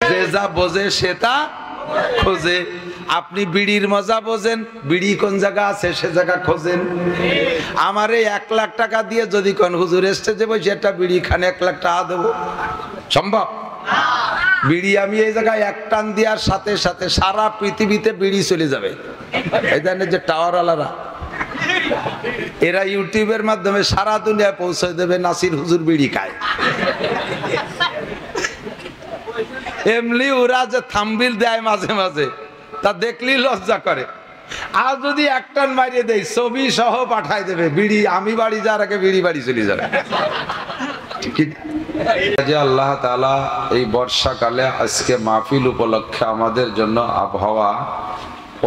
যে যা বোঝে সে তা খোঁজে। আপনি বিড়ির মজা বোঝেন, বিড়ি কোন জায়গা আছে সে জায়গা খোঁজেন। আমার এই 1 লাখ টাকা দিয়ে যদি কোন হুজুর স্টেজে বসে একটা বিড়ি খানে 1 লাখ টাকা দেবো, সম্ভব? বিড়ি আমি এই জায়গায় 1 টান দেওয়ার সাথে সাথে সারা পৃথিবীতে বিড়ি চলে যাবে। এই জানেন যে টাওয়ার আলারা, এরা ইউটিউবের মাধ্যমে সারা দুনিয়ায় পৌঁছে দেবে নাসির হুজুর বিড়ি খায়। এমনি ওরা যে থাম্বনেল দেয় মাঝে মাঝে, তা দেখলেই লজ্জা করে। আর যদি 1 টান মারিয়ে দেয় ছবি সহ পাঠায় দেবে, বিড়ি আমি বাড়ি যাওয়ার আগে বিড়ি বাড়ি চলে যাবে। আল্লাহ তাআলা এই বর্ষাকালে আজকে মাহফিল উপলক্ষে আমাদের জন্য আবহাওয়া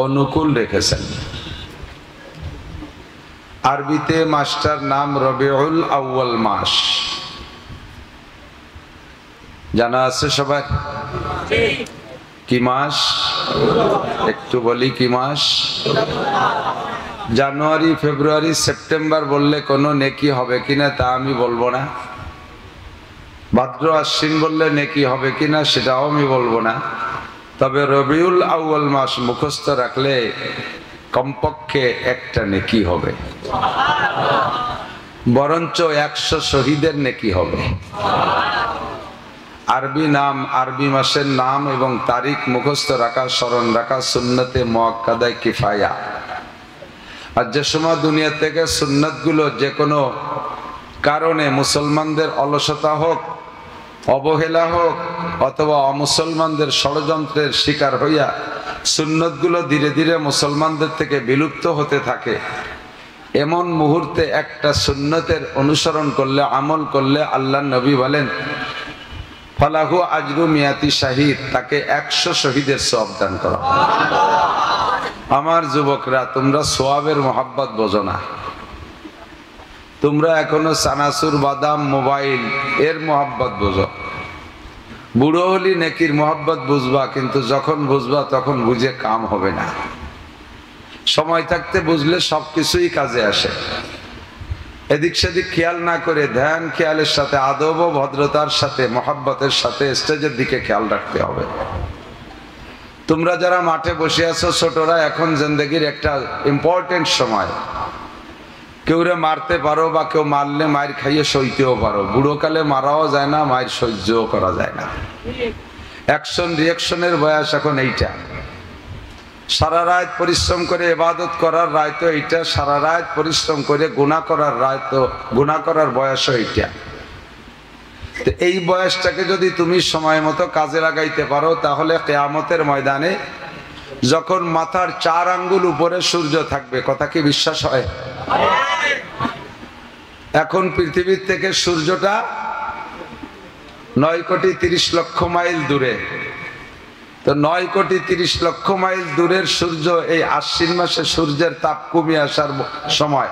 অনুকূল রেখেছেন। আরবিতে মাসটার নাম রবিউল আউয়াল মাস, জানা আছে সবাই? কি মাস? একটু বলি কি মাস? জানুয়ারি, ফেব্রুয়ারি, সেপ্টেম্বর বললে কোনো নেকি হবে কিনা তা আমি বলবো না। ভাদ্র, আশ্বিন বললে নেকি হবে কিনা সেটাও আমি বলবো না। তবে রবিউল আউয়াল মাস মুখস্থ রাখলে কমপক্ষে একটা নেকি হবে, বরঞ্চ 100 শহীদের নেকি হবে। আরবি নাম, আরবি মাসের নাম এবং তারিখ মুখস্থ রাখা, স্মরণ রাখা সুন্নতে মুআক্কাদায়ে কিফায়া। আর যে সময় দুনিয়া থেকে সুন্নতগুলো যে কোনো কারণে মুসলমানদের অলসতা হোক, অবহেলা হোক অথবা অমুসলমানদের ষড়যন্ত্রের শিকার হইয়া সুন্নতগুলো ধীরে ধীরে মুসলমানদের থেকে বিলুপ্ত হতে থাকে, এমন মুহূর্তে একটা সুন্নতের অনুসরণ করলে, আমল করলে আল্লাহ নবী বলেন ফালাহু আজরু মিয়াতি শাহিদ, তাকে 100 শহীদের সওয়াব দান করা। আমার যুবকরা, তোমরা সওয়াবের মহব্বত বোঝো না, তোমরা এখনো চানাচুর, বাদাম, মোবাইল এর মহব্বত বোঝো। বুড়ো হলি নেকির মহব্বত বুঝবা, কিন্তু যখন বুঝবা তখন বুঝে কাম হবে না। সময় থাকতে বুঝলে সবকিছুই কাজে আসে। এদিক সেদিক খেয়াল না করে ধ্যান খেয়ালের সাথে, আদব ও ভদ্রতার সাথে, মহব্বতের সাথে স্টেজের দিকে খেয়াল রাখতে হবে। তোমরা যারা মাঠে বসে আছো ছোটরা, এখন জিন্দেগির একটা ইম্পর্টেন্ট সময়। কেউরে মারতে পারো বা কেউ মারলে মায়ের খাইয়ে সইতেও পারো। বুড়োকালে মারাও যায় না, মায়ের সহ্যও করা যায় না। অ্যাকশন রিয়াকশনের বয়স এখন এইটা। সারা রাত পরিশ্রম করে ইবাদত করার রায় তো এইটা, সারা রাত পরিশ্রম করে গুনাহ করার রায় তো, গুনাহ করার বয়সও এইটা। তো এই বয়সটাকে যদি তুমি সময় মতো কাজে লাগাইতে পারো, তাহলে কিয়ামতের ময়দানে যখন মাথার 4 আঙ্গুল উপরে সূর্য থাকবে, কথা কি বিশ্বাস হয়? এখন পৃথিবীর থেকে সূর্যটা 9,30,00,000 মাইল দূরে। তো 9,30,00,000 মাইল দূরের সূর্য এই আশ্বিন মাসে সূর্যের তাপ কমে আসার সময়,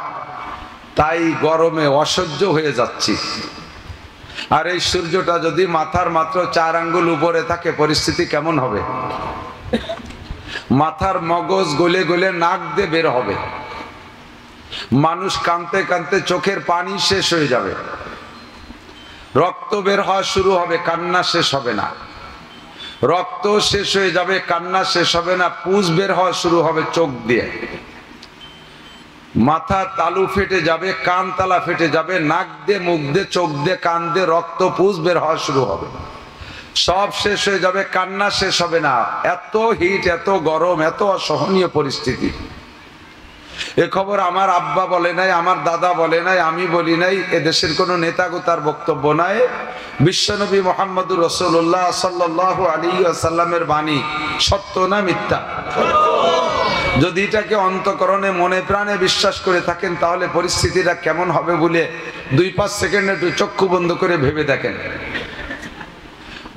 তাই গরমে অসহ্য হয়ে যাচ্ছি। আর এই সূর্যটা যদি মাথার মাত্র 4 আঙ্গুল উপরে থাকে, পরিস্থিতি কেমন হবে? মাথার মগজ গলে গলে নাক দিয়ে বের হবে। মানুষ কাঁদতে কাঁদতে চোখের পানি শেষ হয়ে যাবে, রক্ত বের হওয়া শুরু হবে, কান্না শেষ হবে না। রক্ত শেষ হয়ে যাবে, কান্না শেষ হবে না, পুজ বের হওয়া শুরু হবে চোখ দিয়ে। মাথা তালু ফেটে যাবে, কান তালা ফেটে যাবে, নাক দিয়ে, মুখ দিয়ে, চোখ দিয়ে, কান দিয়ে রক্ত পুজ বের হওয়া শুরু হবে। সব শেষ হয়ে যাবে, কান্না শেষ হবে না। এত হিট, এত গরম, এত অসহনীয় পরিস্থিতি। এ খবর আমার আব্বা বলে নাই, আমার দাদা বলে নাই, আমি বলি নাই, এদেশের কোন নেতাগোতার বক্তব্য নাই। বিশ্বনবী মুহাম্মদুর রাসূলুল্লাহ সাল্লাল্লাহু আলাইহি ওয়াসাল্লামের বাণী সত্য না মিথ্যা? যদি এটাকে অন্তঃকরণে মনে প্রাণে বিশ্বাস করে থাকেন, তাহলে পরিস্থিতিটা কেমন হবে বলে 2-5 সেকেন্ড একটু চক্ষু বন্ধ করে ভেবে দেখেন।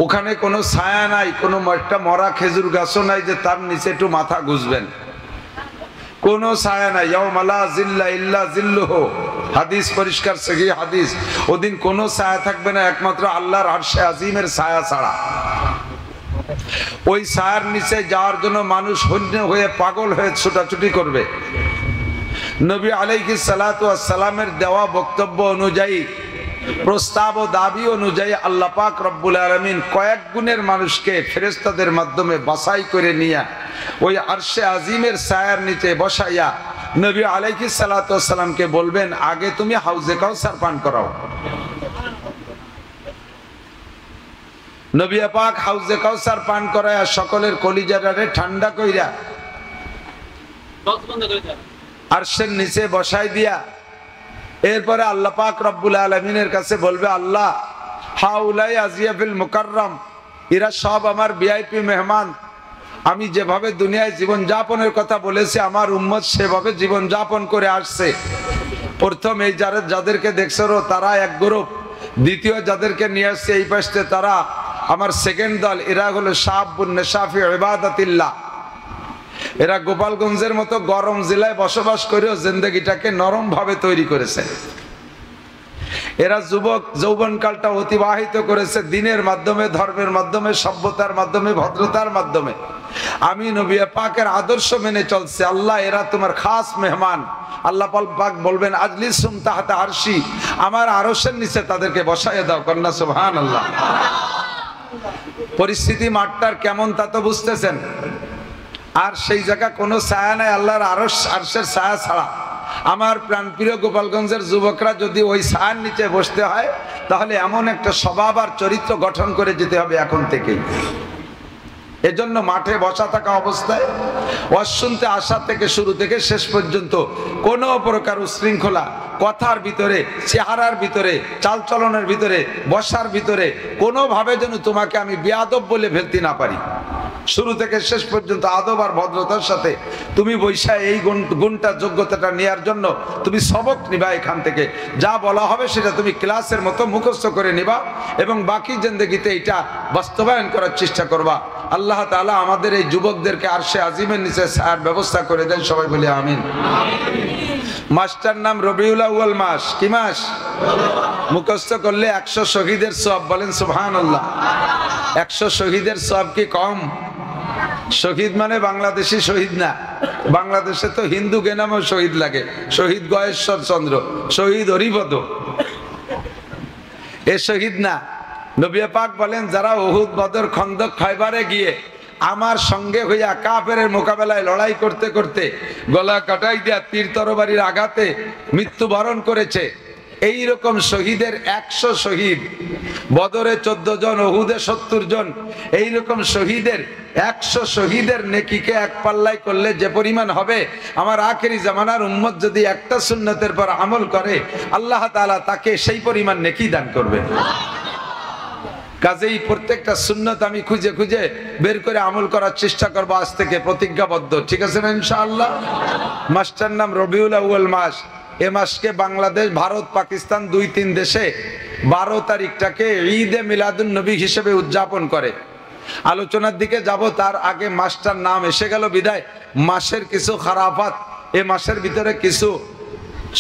ওখানে কোনো ছায়া নাই, কোনো একটা মরা খেজুর গাছও নাই যে তার নিচে একটু মাথা গুজবেন, কোনো ছায়া নাই। ইয়াউমা লা জিল্লা ইল্লা জিল্লুহু, হাদিস পরিষ্কার সহিহ হাদিস। ওদিন কোনো ছায়া থাকবে না একমাত্র আল্লাহর আরশে আজিমের ছায়া ছাড়া। ওই ছায়ার নিচে যাওয়ার জন্য মানুষ হন্য হয়ে পাগল হয়ে ছুটাছুটি করবে। নবী আলাইহিস সালাতু ওয়াস সালামের দেওয়া বক্তব্য অনুযায়ী প্রস্তাব ও দাবি অনুযায়ী আল্লাহ পাক রব্বুল আলামিন কয়েক গুণের মানুষকে ফেরেশতাদের মাধ্যমে বাছাই করে নিয়ে ওই আরশে আজিমের ছায়ার নিচে বসাইয়া নবী আলাইহিস সালাতু ওয়াস সালামকে বলবেন, আগে তুমি হাউজে কাউসার পান করাও। নবী পাক হাউজে কাউসার পান করায়া সকলের কলিজারে ঠান্ডা কইরা আরশের নিচে বসাই দিয়া এরপরে আল্লাহ পাক রব্বুল আলামিনের কাছে বলবে, আল্লাহ হাউলাই আজিয়াফিল মুকাররম, এরা সব আমার ভিআইপি মেহমান। আমি যেভাবে দুনিয়ায় জীবন যাপনের কথা বলেছি আমার উম্মত সেভাবে জীবন যাপন করে আসছে। প্রথম এই যাদেরকে দেখছো তারা এক গ্রুপ, দ্বিতীয় যাদেরকে নিয়ে আসছে এই পাশে তারা আমার সেকেন্ড দল। এরা হলো শাবুন নেশাফি ইবাদাতিল্লাহ। এরা গোপালগঞ্জের মতো গরম জেলায় বসবাস করেও জিন্দগিটাকে নরম ভাবে তৈরি করেছে। এরা যুবক যৌবনকালটা অতিবাহিত করেছে দিনের মাধ্যমে, ধর্মের মাধ্যমে, সভ্যতার মাধ্যমে, ভদ্রতার মাধ্যমে। আমি নবী পাকের আদর্শ মেনে চলছে। আল্লাহ এরা তোমার খাস মেহমান। আল্লাহ পাক বলবেন, আজলিসুম তাহতা আরশি, আমার আরশের নিচে তাদেরকে বসায় দাও। কন্যা সুবহানাল্লাহ। পরিস্থিতি মাঠটার কেমন তা তো বুঝতেছেন। আর সেই জায়গা কোনো ছায়া নাই আল্লাহর আরশের ছায়া ছাড়া। আমার প্রাণপ্রিয় গোপালগঞ্জের যুবকরা যদি ওই ছায়ার নিচে বসতে হয় তাহলে এমন একটা স্বভাব আর চরিত্র গঠন করে যেতে হবে এখন থেকেই। এজন্য মাঠে বসা থাকা অবস্থায় ওয়াজ শুনতে আসা থেকে শুরু থেকে শেষ পর্যন্ত কোনো প্রকার উশৃঙ্খলা কথার ভিতরে, চেহারার ভিতরে, চালচলনের ভিতরে, বসার ভিতরে কোনোভাবে যেন তোমাকে আমি বেয়াদব বলে ফেলতে না পারি। শুরু থেকে শেষ পর্যন্ত আদব আর ভদ্রতার সাথে তুমি বৈশা এই গুণটা যোগ্যতাটা নেওয়ার জন্য তুমি সবক নিবা। এখান থেকে যা বলা হবে সেটা তুমি ক্লাসের মতো মুখস্থ করে নিবা এবং বাকি জিন্দেগিতে এটা বাস্তবায়ন করার চেষ্টা করবা। আল্লাহ তাআলা আমাদের এই যুবকদেরকে আরশে আজিমের নিচে ছায়ার ব্যবস্থা করে দেন। সবাই বলি আমিন। মাসটার নাম রবিউল আউয়াল মাস। কি মাস? মুখস্থ করলে 100 শহীদের সওয়াব। বলেন সুবহানাল্লাহ। 100 শহীদের সওয়াব কি কম? শহীদ মানে বাংলাদেশি শহীদ না। বাংলাদেশে তো হিন্দু নামেও শহীদ লাগে, শহীদ গয়েশ্বর চন্দ্র, শহীদ হরিপদ, এ শহীদ না। নবী পাক বলেন, যারা উহুদ, বদর, খন্দক, খয়বারে গিয়ে আমার সঙ্গে হইয়া কাফেরের মোকাবেলায় লড়াই করতে করতে গলা কাটাই দিয়া তীর তরবারির আঘাতে মৃত্যুবরণ করেছে, এই রকম শহীদের 100 শহীদ, বদরে 14 জন, উহুদে 70 জন, এই রকম শহীদের 100 শহীদের নেকিকে এক পাল্লাই করলে যে পরিমাণ হবে, আমার আখেরি জামানার উম্মত যদি একটা সুন্নতের পর আমল করে আল্লাহ তাআলা তাকে সেই পরিমাণ নেকি দান করবে। কাজেই প্রত্যেকটা সুন্নত আমি খুঁজে খুঁজে বের করে আমল করার চেষ্টা করবো আজ থেকে, প্রতিজ্ঞাবদ্ধ। ঠিক আছে না ইনশাআল্লাহ? মাসটার নাম রবিউল আউয়াল মাস। এ মাসকে বাংলাদেশ, ভারত, পাকিস্তান 2-3 দেশে 12 তারিখটাকে ঈদে মিলাদুন নবী হিসেবে উদযাপন করে। আলোচনার দিকে যাব তার আগে মাসটার নাম এসে গেল বিদায় মাসের কিছু খারাফাত, এ মাসের ভিতরে কিছু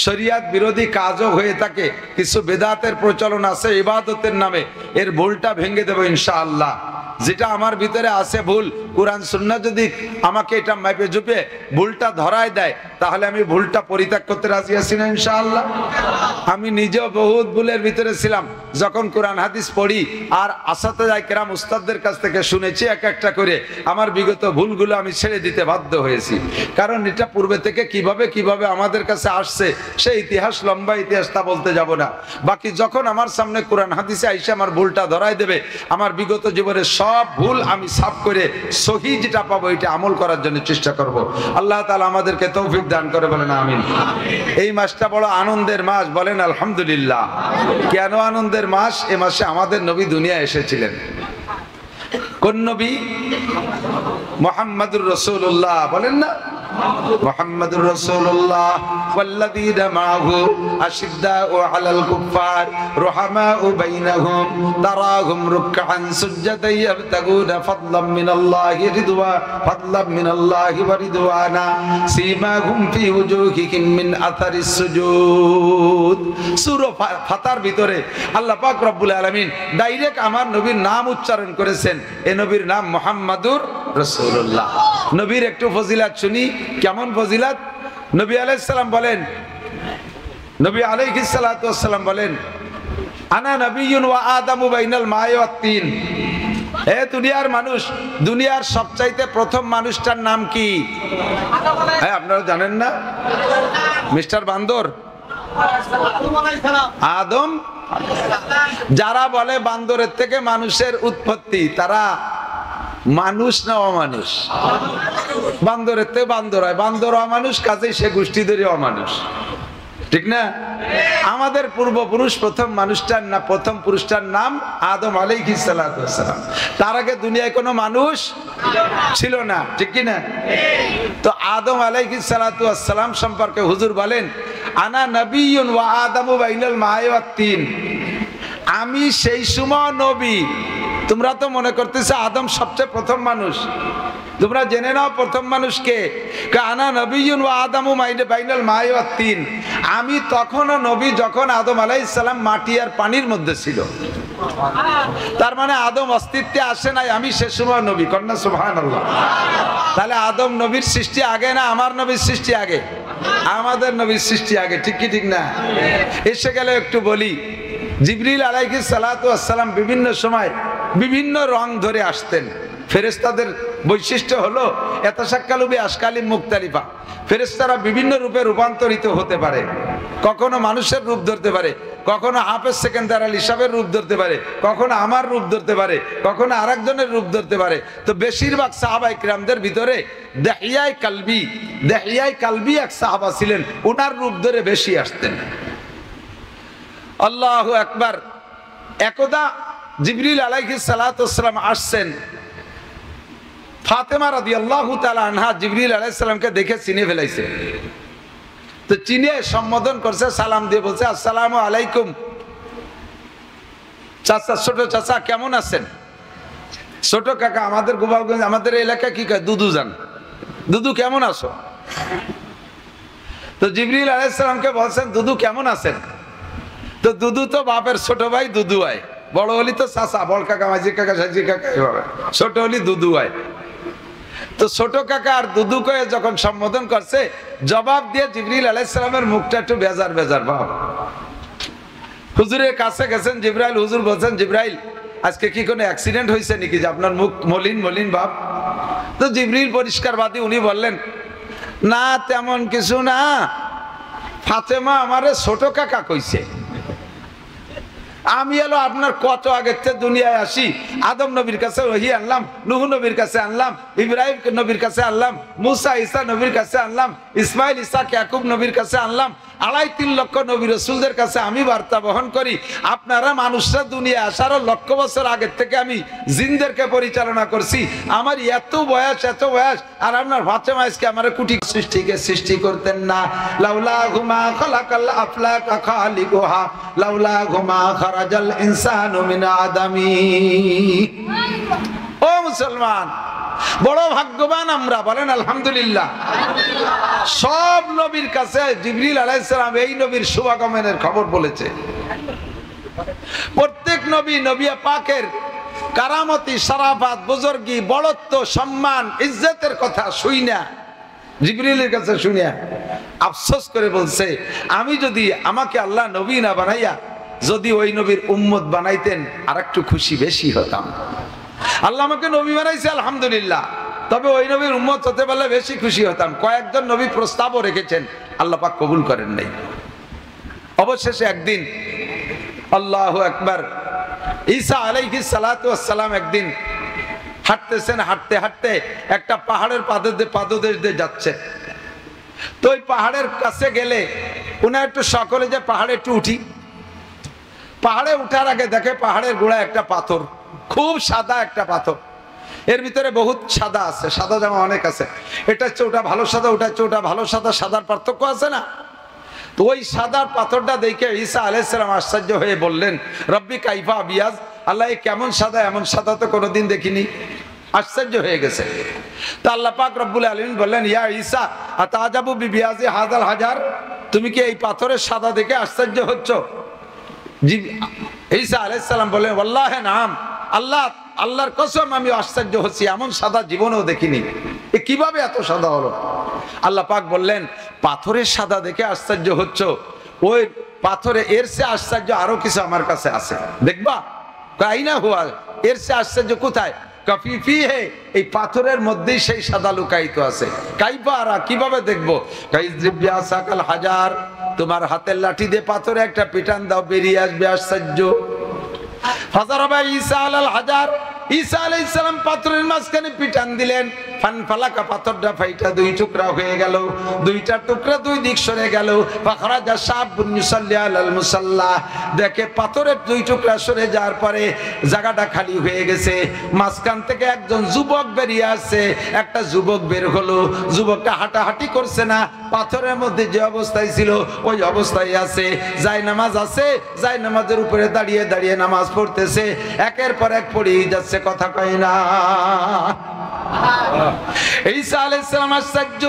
শরিয়াত বিরোধী কাজও হয়ে থাকে, কিছু বেদাতের প্রচলন আছে ইবাদতের নামে। এর ভুলটা ভেঙে দেব ইনশাআল্লাহ। যেটা আমার ভিতরে আছে ভুল, কোরআন সুন্নাহ যদি আমাকে এটা মাপে জুপে ভুলটা ধরায় দেয় তাহলে আমি ভুলটা পরিত্যাগ করতে রাজি আছি না ইনশাআল্লাহ। আমি নিজেও বহুত ভুলের ভিতরে ছিলাম, যখন কোরআন হাদিস পড়ি আর আসাতেজায়ে কেরাম উস্তাদদের কাছ থেকে শুনেছি এক একটা করে, আমার বিগত ভুলগুলো আমি ছেড়ে দিতে বাধ্য হয়েছি। কারণ এটা পূর্বে থেকে কিভাবে আমাদের কাছে আসছে সেই ইতিহাস, লম্বা ইতিহাস, তা বলতে যাব না। বাকি যখন আমার সামনে কোরআন হাদিসে আইসা আমার ভুলটা ধরায় দেবে, আমার বিগত জীবনের সব ভুল আমি সাফ করে সহি যেটা পাবো এটা আমল করার জন্য চেষ্টা করব। আল্লাহ তাআলা আমাদেরকে তৌফিক দান করে, বলেন আমিন। এই মাসটা বড় আনন্দের মাস, বলেন আলহামদুলিল্লাহ। কেন আনন্দের মাস? এ মাসে আমাদের নবী দুনিয়া এসেছিলেন। কোন নবী? মুহাম্মদুর রাসূলুল্লাহ। বলেন না মুহাম্মদুর রাসূলুল্লাহ। ওয়াল্লাযীনা মাআহু আশিদ্দাউ আলাল কুফফার রুহামাউ বাইনাহুম তারাহুম রুকআন সুজদান ইয়াবতাগুনা ফাদলাম মিনাল্লাহি ওয়া রিদওয়ানা সীমাহুম ফি ওজুহিহিম মিন আথারিস সুজুদ। সূরা ফাতার ভিতরে আল্লাহ পাক রব্বুল আলামিন ডাইরেক্ট আমার নবীর নাম উচ্চারণ করেছেন। এই নবীর নাম মুহাম্মদুর রাসূলুল্লাহ। নবীর একটু ফজিলাত শুনি। কেমন ফজিলাত? নবী আলাইহিস সালাম বলেন, নবী আলাইহিস সালাতু ওয়াস সালাম বলেন, আনা নবিয়্যুন ওয়া আদামু বাইনাল মা'i ওয়াত তিন। হে দুনিয়ার মানুষ, দুনিয়ার সবচাইতে প্রথম মানুষটার নাম কি? হ্যাঁ, আপনারা জানেন না? মিস্টার বান্দর, আদম। যারা বলে বান্দরের থেকে মানুষের উৎপত্তি, তারা মানুষ না অমানুষ? বান্দরের থেকে বান্দর হয়, বান্দর অমানুষ, কাজেই সে গোষ্ঠীদেরই অমানুষ, ঠিক না? আমাদের পূর্বপুরুষ প্রথম মানুষটার না, প্রথম পুরুষটার নাম আদম আলাইহিস সালাতু ওয়াস সালাম। তার আগে দুনিয়ায় কোনো মানুষ ছিল না, ঠিক কি না? তো আদম আলাইহিস সালাতু ওয়াস সালাম সম্পর্কে হুজুর বলেন, আনা নবিয়্যুন ওয়া আদামু বাইনাল মা'i ওয়াত তিন। আমি সেই সময় নবী। তোমরা তো মনে করতেছো আদম সবচেয়ে প্রথম মানুষ, তোমরা জেনে নাও প্রথম মানুষকে। আনা নবিয়্যুন ওয়া আদামু বাইনাল মা'i ওয়াত তিন। আমি তখনও নবী যখন আদম আলাইহিস সালাম মাটি আর পানির মধ্যে ছিল। তার মানে আদম অস্তিত্বে আসে নাই, আমি সে সময় নবী। কন্যা সুবহানাল্লাহ। তাহলে আদম নবীর সৃষ্টি আগে না আমার নবীর সৃষ্টি আগে? আমাদের নবীর সৃষ্টি আগে, ঠিক কি ঠিক না? এসে গেলে একটু বলি, জিবরিল আলাইহিস সালাতু ওয়াস সালাম বিভিন্ন সময় বিভিন্ন রং ধরে আসতেন। ফেরেশতাদের বৈশিষ্ট্য হলো ইয়াতাশাক্কালু বিআশকালিন মুখতালিফা। ফেরেশতারা বিভিন্ন রূপে রূপান্তরিত হতে পারে। কখনো মানুষের রূপ ধরতে পারে, কখনো হাফেজ সেকেন্ডার আলী সাহেবের রূপ ধরতে পারে, কখনো আমার রূপ ধরতে পারে, কখনো আরেকজনের রূপ ধরতে পারে। তো বেশিরভাগ সাহাবায়ে কিরামদের ভিতরে দাহিয়ায়ে কালবি এক সাহাবা ছিলেন, ওনার রূপ ধরে বেশি আসতেন। আল্লাহু আকবার। একদা জিবরিল আলাইহিস সালাতু ওয়াস সালাম আসছেন। ফাতেমা রাদিয়াল্লাহু তাআলা আনহা জিবরিল আলাইহিস সালামকে দেখে চিনে ফেলাইছে। তো চিনে সম্বোধন করছে, সালাম দিয়ে বলছে, আসসালামু আলাইকুম চাচা, ছোট চাচা কেমন আছেন? ছোট কাকা, আমাদের গোপালগঞ্জ, আমাদের এলাকা কি কয়? দুদু জান। দুদু কেমন আছো? তো জিবরিল আলাইহিস সালামকে বলছেন, দুদু কেমন আছেন? তো দুদু তো বাপের ছোট ভাই, দুদু হয়। বড় হলি তো চাচা, বড় কাকা, মাঝি কাকা, সাজি কাকা, এভাবে। ছোট হলি দুদু হয়। তো ছোট কাকা আর দুদু কয়ে যখন সম্বোধন করছে, জবাব দিয়ে জিবরিল আলাইহিস সালামের মুখটা একটু বেজার বেজার ভাব। হুজুরের কাছে গেছেন জিবরাইল, হুজুর বলছেন, জিবরাইল আজকে কি কোনো অ্যাক্সিডেন্ট হয়েছে নাকি যে আপনার মুখ মলিন মলিন ভাব? তো জিবরিল পরিষ্কারবাদী, উনি বললেন, না তেমন কিছু না, ফাতেমা আমারে ছোট কাকা কইছে। আমি এলো আপনার কত আগের থেকে দুনিয়ায় আসি, আদম নবীর কাছে ওহী আনলাম, নূহ নবীর কাছে আনলাম, ইব্রাহিম নবীর কাছে আনলাম, মুসা ঈসা নবীর কাছে আনলাম, ইসমাইল ইসহাক ইয়াকুব নবীর কাছে আনলাম, 2.5-3 লক্ষ নবী রাসূলদের কাছে আমি বার্তা বহন করি। আপনারা মানুষরা দুনিয়া আসার লক্ষ বছর আগের থেকে আমি জিনদেরকে পরিচালনা করছি। আমার এত বয়স, আর আপনার ফাতেমা আজকে আমার কুটি সৃষ্টিকে সৃষ্টি করতেন না। লাউলা গুমা খালাকাল আফলাকা খালিকুহা লাউলা গুমা খারাজাল ইনসানু মিন আদামি। ও মুসলমান, বড় ভাগ্যবান আমরা, বলেন আলহামদুলিল্লাহ। সব নবীর কাছে জিবরিল আলাইহিস সালাম এই নবীর শুভাগমনের খবর বলেছে। প্রত্যেক নবী, নবী পাকের কারামতি, শরাফাত, বুজুর্গি, বড়ত্ব, সম্মান, ইজ্জতের কথা শুইনা, জিবরিলের কাছে শুনিয়া আফসোস করে বলছে, আমি যদি আমাকে আল্লাহ নবী না বানাইয়া যদি ওই নবীর উম্মত বানাইতেন আর একটু খুশি বেশি হতাম। আল্লাহ আমাকে নবী বানাইছে আলহামদুলিল্লাহ, তবে ওই নবীর উম্মত হতে পারলে বেশি খুশি হতাম। কয়েকজন নবী প্রস্তাবও রেখেছেন, আল্লাহ পাক কবুল করেন নাই। অবশেষে একদিন, আল্লাহু আকবার, ঈসা আলাইহিস সালাতু ওয়াস সালাম একদিন হাঁটতেছেন, হাঁটতে হাঁটতে একটা পাহাড়ের পাদদেশ দিয়ে যাচ্ছে। তো ওই পাহাড়ের কাছে গেলে উনি একটু সকলে যে পাহাড়ে একটু উঠি। পাহাড়ে উঠার আগে দেখে পাহাড়ের গোড়ায় একটা পাথর, খুব সাদা একটা পাথর। এর ভিতরে বহুত সাদা আছে, সাদা জামা অনেক আছে। এটা হচ্ছে ওটা ভালো সাদা, ওটা হচ্ছে ওটা ভালো সাদা, সাদার পার্থক্য আছে না? তো ওই সাদার পাথরটা দেখে ঈসা আলাইহিস সালাম আশ্চর্য হয়ে বললেন, রব্বি কাইফা আবিয়াজ, আল্লাহ কেমন সাদা, এমন সাদা তো কোনোদিন দেখিনি। আশ্চর্য হয়ে গেছে। তা আল্লাহ পাক রব্বুল আলামিন বললেন, ইয়া ঈসা আতাজাবু বিবিয়াজি হাযাল হাজার, তুমি কি এই পাথরের সাদা দেখে আশ্চর্য হচ্ছ? ঈসা আলাইহিস সালাম বললেন, ওয়াল্লাহি নাম, আল্লাহর কসম আমি আশ্চর্য হচ্ছি, এমন সাদা জীবনেও দেখিনি। এ কিভাবে এত সাদা হলো? আল্লাহ পাক বললেন, পাথরের সাদা দেখে আশ্চর্য হচ্ছ, ওই পাথরে এর সে আশ্চর্য আরো কিছু আমার কাছে আছে, দেখবা কাইনা হুয়া, এর সে আশ্চর্য কোথায়? কাফিফি হে, এই পাথরের মধ্যেই সেই সাদা লুকায়িত আছে। কাইফারা, কিভাবে দেখবো? কাইজরিবিয়া সাকাল হাজার, তোমার হাতের লাঠি দিয়ে পাথরে একটা পিটান দাও, বেরিয়ে আসবে আশ্চর্য। ফাজারাবা ঈসা আলাল হাজার, ঈসা আলাইহিস সালাম পাথরের মাঝখানে পিটান দিলেন, ফানফালাকা, পাথরটা ফাইটা দুই টুকরা হয়ে গেল, দুইটা টুকরা দুই দিক সরে গেল। ফাখরাজা শাবুন ইউসাল্লি আলাল মুসাল্লা, দেখে পাথরের দুই টুকরা সরে যাওয়ার পরে জায়গাটা খালি হয়ে গেছে, মাঝখান থেকে একজন যুবক বেরিয়ে আসছে। একটা যুবক বের হলো, যুবকটা হাঁটাহাঁটি করছে না, পাথরের মধ্যে যে অবস্থায় ছিল ওই অবস্থায় আছে, যায় নামাজ আছে, যায় নামাজের উপরে দাঁড়িয়ে দাঁড়িয়ে নামাজ পড়তেছে, একের পর এক পড়েই যাচ্ছে, কথা কয় না। ঈসা আলাইহিস সালাম আশ্চর্য,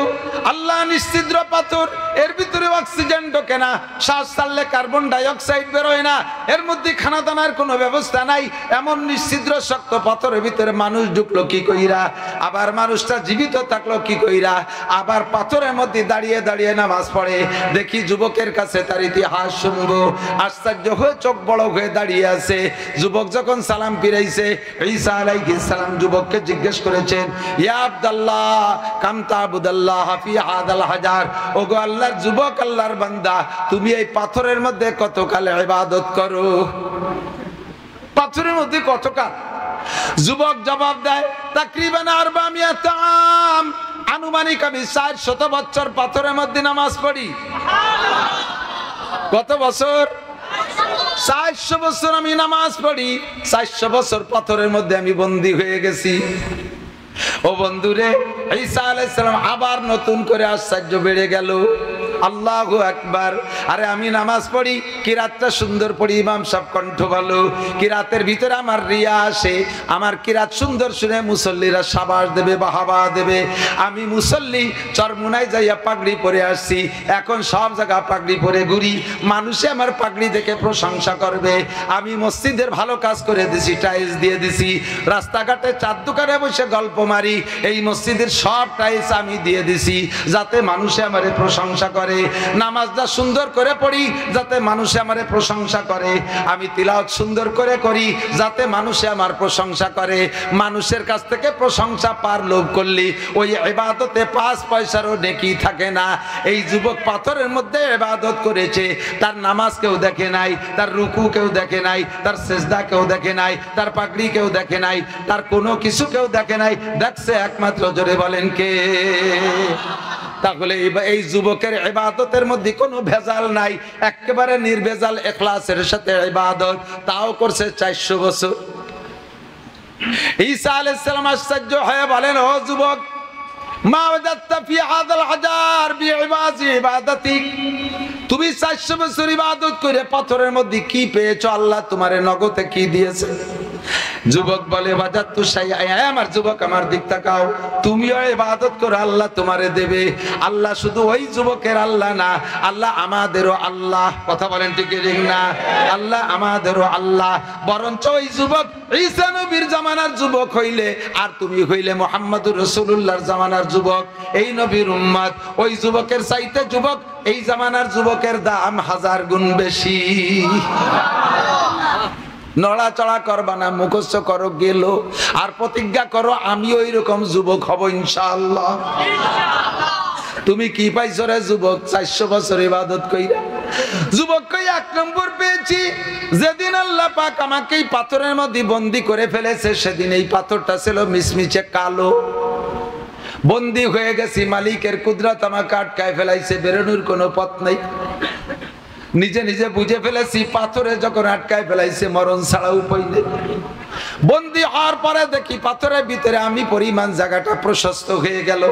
আল্লাহ নিশ্চিদ্র পাথর, এর ভিতরে অক্সিজেন ঢোকে না, শ্বাস ছাড়লে কার্বন ডাই অক্সাইড বের হয় না, এর মধ্যে খানা দানার কোনো ব্যবস্থা নাই, এমন নিশ্চিদ্র শক্ত পাথরের ভিতরে মানুষ ঢুকলো কি কইরা? আবার মানুষটা জীবিত থাকলো কি কইরা? আবার পাথরের মধ্যে দাঁড়িয়ে দাঁড়িয়ে নামাজ পড়ে। দেখি যুবকের কাছে তার ইতিহাস শুনবো, আশ্চর্য হয়ে চোখ বড় হয়ে দাঁড়িয়ে আছে। যুবক যখন সালাম ফিরাইছে, ঈসা আলাইহিস সালাম যুবককে জিজ্ঞেস করেছেন, ইয়া আব্দুল্লাহ কাম তা'বুদাল্লাহ ফি হাদাল হাজার, ওগো আল্লাহর যুবক, আল্লাহর বান্দা, তুমি এই পাথরের মধ্যে কতকাল ইবাদত করো? পাথরের মধ্যে কতকাল? যুবক জবাব দেয়, তাকরিবান 400 আম, আনুমানিক আমি 400 বছর পাথরের মধ্যে নামাজ পড়ি। কত বছর? 400 বছর আমি নামাজ পড়ি, 400 বছর পাথরের মধ্যে আমি বন্দী হয়ে গেছি। ও বন্ধুরে, ঈসা আলাইহিস সালাম আবার নতুন করে আশ্চর্য বেড়ে গেল। আল্লাহু আকবার। আরে আমি নামাজ পড়ি, কিরাতটা সুন্দর পড়ি, ইমাম সাহেব কণ্ঠ ভালো, কিরাতের ভিতরে আমার রিয়া আসে, আমার কিরাত সুন্দর শুনে মুসল্লিরা সাবাস দেবে, বাহাবা দেবে। আমি মুসল্লি চরমুনায় যাইয়া পাগড়ি পরে আসছি, এখন সব জায়গা পাগড়ি পরে ঘুরি, মানুষে আমার পাগড়ি দেখে প্রশংসা করবে। আমি মসজিদের ভালো কাজ করে দিছি, টাইলস দিয়ে দিছি, রাস্তাঘাটে চার দোকানে বসে গল্প মারি, এই মসজিদের সব টাইলস আমি দিয়ে দিছি যাতে মানুষে আমারে প্রশংসা করে। নামাজটা সুন্দর করে পড়ি যাতে মানুষে আমারে প্রশংসা করে। আমি তিলাওয়াত সুন্দর করে করি যাতে মানুষে আমার প্রশংসা করে। মানুষের কাছ থেকে প্রশংসা পার লোভ করলি ওই ইবাদতে 5 পয়সারও নেকি থাকে না। এই যুবক পাথরের মধ্যে ইবাদত করেছে, তার নামাজ কেউ দেখে নাই, তার রুকু কেউ দেখে নাই, তার সিজদা কেউ দেখে নাই, তার পাগড়ি কেউ দেখে নাই, তার কোনো কিছু কেউ দেখে নাই, দেখছে একমাত্র, জোরে বলেন কে? তাহলে এই যুবকের ইবাদতের মধ্যে কোনো ভেজাল নাই, একেবারে নির্ভেজাল ইখলাসের সাথে ইবাদত, তাও করছে 400 বছর। ঈসা আলাইহিস সালাম আশ্চর্য হয়ে বলেন, ও যুবক, মা ওয়াজাদতা ফি হাযাল হাজার বিইবাদাতিক, তুমি 400 বছর ইবাদত করে পাথরের মধ্যে কি পেয়েছো? আল্লাহ তোমারে নগদে কি দিয়েছে? যুবক বলে, ওয়াজাদতু শাইআ, আমার যুবক আমার দিক তাকাও, তুমিও ইবাদত করো, আল্লাহ তোমারে দেবে। আল্লাহ শুধু ওই যুবকের আল্লাহ না, আল্লাহ আমাদেরও আল্লাহ। কথা বলেন ঠিক না? আল্লাহ আমাদেরও আল্লাহ। বরঞ্চ ওই যুবক ঈসা নবীর জামানার যুবক হইলে, আর তুমি হইলে মুহাম্মদুর রাসূলুল্লাহর জামানার যুবক, এই নবীর উম্মত, ওই যুবকের চাইতে যুবক এই জামানার যুবকের দাম 1000 গুণ বেশি। নড়াচড়া করবা না, মুখস্থ করো গেল, আর প্রতিজ্ঞা করো আমি ওই রকম যুবক হব ইনশাআল্লাহ। তুমি কি পাইছো রে যুবক? 400 বছর ইবাদত কইরা। যুবক কই 1 নম্বর পেয়েছি, যেদিন আল্লাহ পাক আমাকে এই পাথরের মধ্যে বন্দী করে ফেলেছে, সেদিন এই পাথরটা ছিল মিচমিচে কালো। বন্দী হয়ে গেছি, মালিকের কুদরত আমাকে আটকায় ফেলাইছে, বেরোনোর কোনো পথ নেই। নিজে নিজে বুঝে ফেলেছি, পাথরে যখন আটকায় ফেলাইছে মরণ ছাড়া উপায় নেই। বন্দী হওয়ার পরে দেখি পাথরের ভিতরে আমি পরিমাণ জায়গাটা প্রশস্ত হয়ে গেল।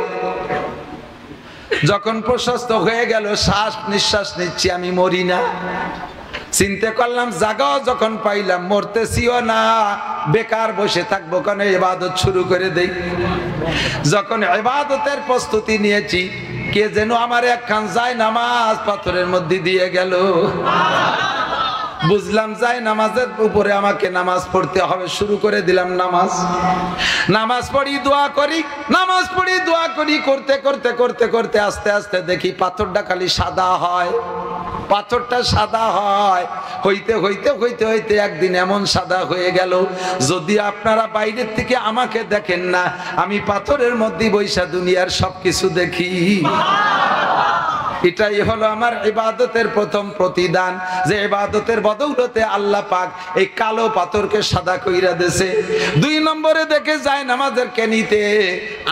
যখন প্রশস্ত হয়ে গেল, শ্বাস নিঃশ্বাস নিচ্ছি, আমি মরি না। চিন্তা করলাম, জায়গাও যখন পাইলাম, মরতেছিও না, বেকার বসে থাকবো কেন, ইবাদত শুরু করে দেই। যখন ইবাদতের প্রস্তুতি নিয়েছি, কে যেন আমার একখান যায় নামাজ পাথরের মধ্যে দিয়ে গেল। বুঝলাম যায় নামাজের উপরে আমাকে নামাজ পড়তে হবে, শুরু করে দিলাম নামাজ। নামাজ পড়ি, দোয়া করি, নামাজ পড়ি, দোয়া করি, করতে করতে করতে করতে আস্তে আস্তে দেখি পাথরটা খালি সাদা হয়। পাথরটা সাদা হয়। হইতে হইতে হইতে হইতে একদিন এমন সাদা হয়ে গেল, যদি আপনারা বাইরের থেকে আমাকে দেখেন না, আমি পাথরের মধ্যে বৈশা দুনিয়ার সবকিছু দেখি। এটাই হলো আমার ইবাদতের প্রথম প্রতিদান, যে ইবাদতের বদৌলতে আল্লাহ পাক এই কালো পাথরকে সাদা কইরা দেছে। 2 নম্বরে দেখে যায় নামাজের কেনিতে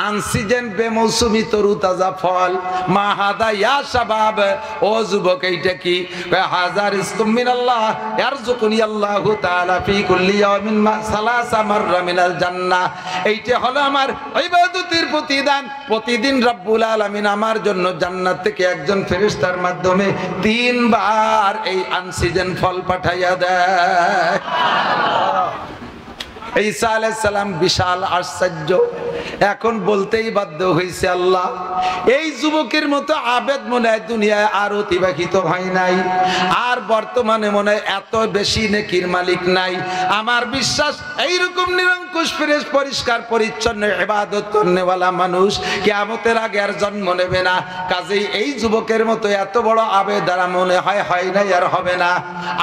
আনসিজন বেমৌসুমি তরুতাজা ফল। মা হাদা ইয়া শাবাব, ও যুবক এইটা কি? হাজার ইসকুম মিনাল্লাহ ইয়ারযুকুনি আল্লাহু তাআলা ফি কুল্লি ইয়াউমিন সালাসা মাররা মিনাল জান্নাহ। এইটা হলো আমার ইবাদতের প্রতিদান। প্রতিদিন রব্বুল আলামিন আমার জন্য জান্নাত থেকে একজন ফেরেশতার মাধ্যমে 3 বার এই আনসিজন ফল পাঠাইয়া দেয়। ঈসা আলাইহিস সালাম বিশাল আশ্চর্য। এখন বলতেই বাধ্য হইছে, আল্লাহ এই যুবকের মতো আবেদ মনে হয় দুনিয়ায় আর অতিবাহিত হয় নাই, আর বর্তমানে মনে হয় এত বেশি নেকির মালিক নাই। আমার বিশ্বাস এইরকম নিরঙ্কুশ ফ্রেশ পরিষ্কার পরিচ্ছন্ন ইবাদত করনেওয়ালা মানুষ কিয়ামতের আগে আর জন্ম নেবে না। কাজেই এই যুবকের মতো এত বড় আবেদ আর মনে হয় নাই আর হবে না।